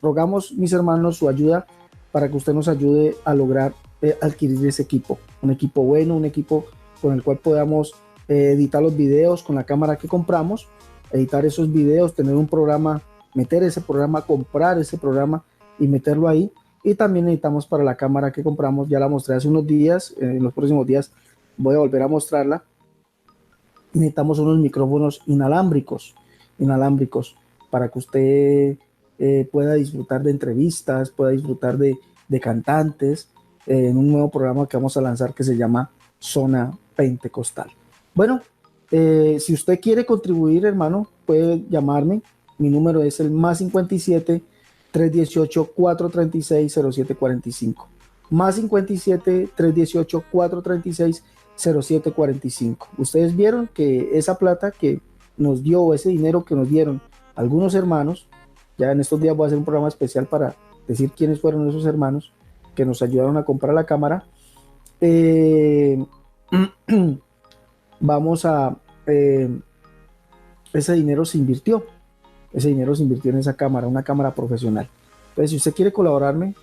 rogamos, mis hermanos, su ayuda para que usted nos ayude a lograr adquirir ese equipo. Un equipo bueno, un equipo con el cual podamos editar los videos con la cámara que compramos, editar esos videos, tener un programa, meter ese programa, comprar ese programa y meterlo ahí. Y también necesitamos para la cámara que compramos, ya la mostré hace unos días, en los próximos días voy a volver a mostrarla. Necesitamos unos micrófonos inalámbricos para que usted pueda disfrutar de entrevistas, pueda disfrutar de cantantes en un nuevo programa que vamos a lanzar que se llama Zona Pentecostal. Bueno, si usted quiere contribuir, hermano, puede llamarme. Mi número es el +57 318 436 0745. +57 318 436 0745. Ustedes vieron que esa plata que nos dio, ese dinero que nos dieron algunos hermanos, ya en estos días voy a hacer un programa especial para decir quiénes fueron esos hermanos que nos ayudaron a comprar la cámara. Vamos a ese dinero se invirtió. Ese dinero se invirtió en esa cámara, una cámara profesional. Entonces, si usted quiere colaborarme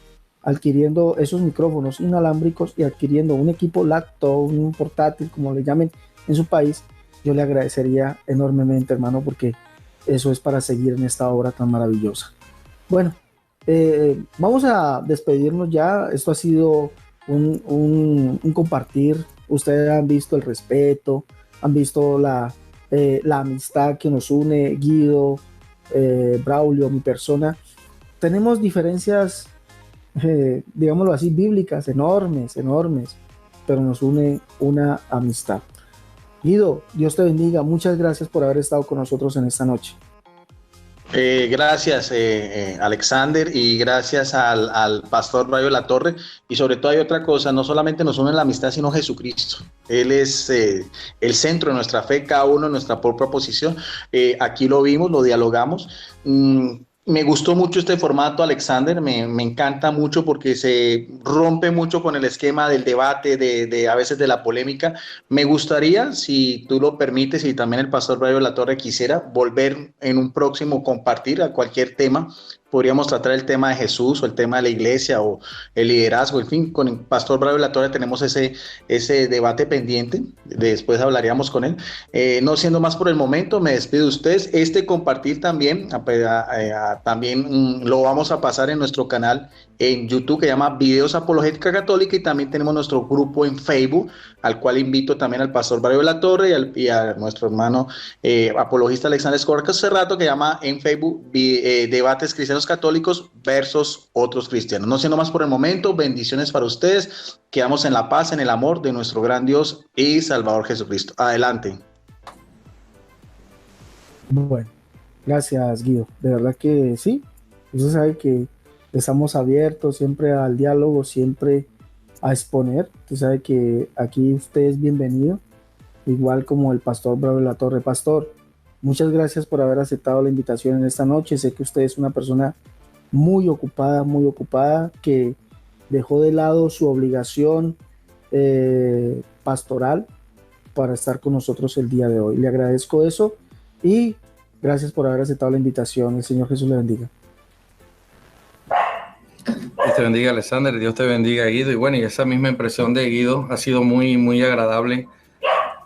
adquiriendo esos micrófonos inalámbricos y adquiriendo un equipo laptop, un portátil, como le llamen en su país, yo le agradecería enormemente, hermano, porque eso es para seguir en esta obra tan maravillosa. Bueno, vamos a despedirnos ya. Esto ha sido un compartir. Ustedes han visto el respeto, han visto la amistad que nos une, Guido, Braulio, mi persona. Tenemos diferencias, digámoslo así, bíblicas, enormes, pero nos une una amistad. Guido, Dios te bendiga. Muchas gracias por haber estado con nosotros en esta noche. Gracias, Alexander, y gracias al pastor Braulio Latorre. Y sobre todo hay otra cosa, no solamente nos une la amistad, sino Jesucristo. Él es el centro de nuestra fe, cada uno en nuestra propia posición. Aquí lo vimos, lo dialogamos. Me gustó mucho este formato, Alexander, me encanta mucho porque se rompe mucho con el esquema del debate, a veces de la polémica. Me gustaría, si tú lo permites y también el pastor Braulio Latorre quisiera, volver en un próximo compartir a cualquier tema. Podríamos tratar el tema de Jesús o el tema de la iglesia o el liderazgo, en fin, con el pastor Braulio Latorre tenemos ese debate pendiente, después hablaríamos con él. No siendo más por el momento, me despido de ustedes. Este compartir también, también lo vamos a pasar en nuestro canal en YouTube que se llama Videos Apologética Católica, y también tenemos nuestro grupo en Facebook, al cual invito también al pastor Braulio Latorre y a nuestro hermano apologista Alexander Escobar Cerrato, que llama en Facebook Debates Cristianos Católicos versus otros cristianos. No siendo más por el momento, bendiciones para ustedes. Quedamos en la paz, en el amor de nuestro gran Dios y Salvador Jesucristo. Adelante. Bueno, gracias, Guido. De verdad que sí. Usted sabe que estamos abiertos siempre al diálogo, siempre a exponer. Usted sabe que aquí usted es bienvenido, igual como el pastor Braulio Latorre. Pastor, muchas gracias por haber aceptado la invitación en esta noche. Sé que usted es una persona muy ocupada, que dejó de lado su obligación pastoral para estar con nosotros el día de hoy. Le agradezco eso y gracias por haber aceptado la invitación. El Señor Jesús le bendiga. Dios te bendiga, Alexander. Dios te bendiga, Guido. Y bueno, y esa misma impresión de Guido, ha sido muy agradable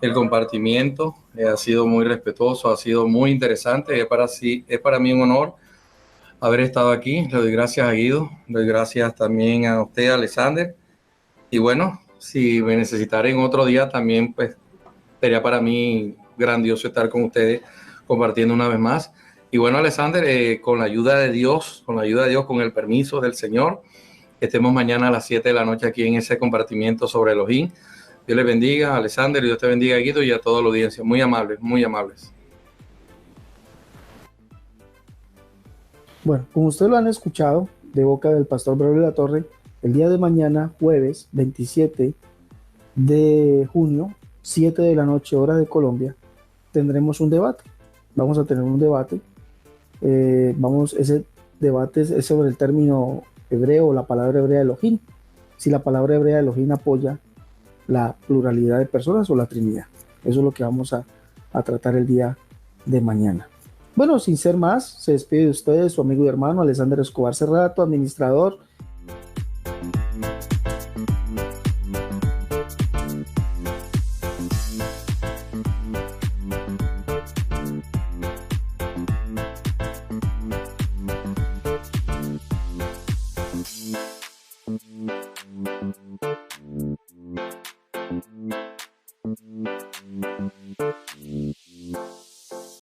el compartimiento, ha sido muy respetuoso, ha sido muy interesante. Es para mí un honor haber estado aquí. Le doy gracias a Guido, le doy gracias también a usted, Alexander. Y bueno, si me necesitaren otro día también, pues sería para mí grandioso estar con ustedes compartiendo una vez más. Y bueno, Alexander, con la ayuda de Dios, con el permiso del Señor, estemos mañana a las 7 de la noche aquí en ese compartimiento sobre Elohim. Dios les bendiga, Alexander, y Dios te bendiga, Guido, y a toda la audiencia. Muy amables, muy amables. Bueno, como ustedes lo han escuchado de boca del pastor Braulio Latorre, el día de mañana, jueves 27 de junio, 7 de la noche, hora de Colombia, tendremos un debate. Vamos a tener un debate. Ese debate es sobre el término hebreo, la palabra hebrea Elohim. Si la palabra hebrea Elohim apoya la pluralidad de personas o la Trinidad. Eso es lo que vamos a tratar el día de mañana. Bueno, sin ser más, se despide de ustedes su amigo y hermano Alexander Escobar Cerrato, administrador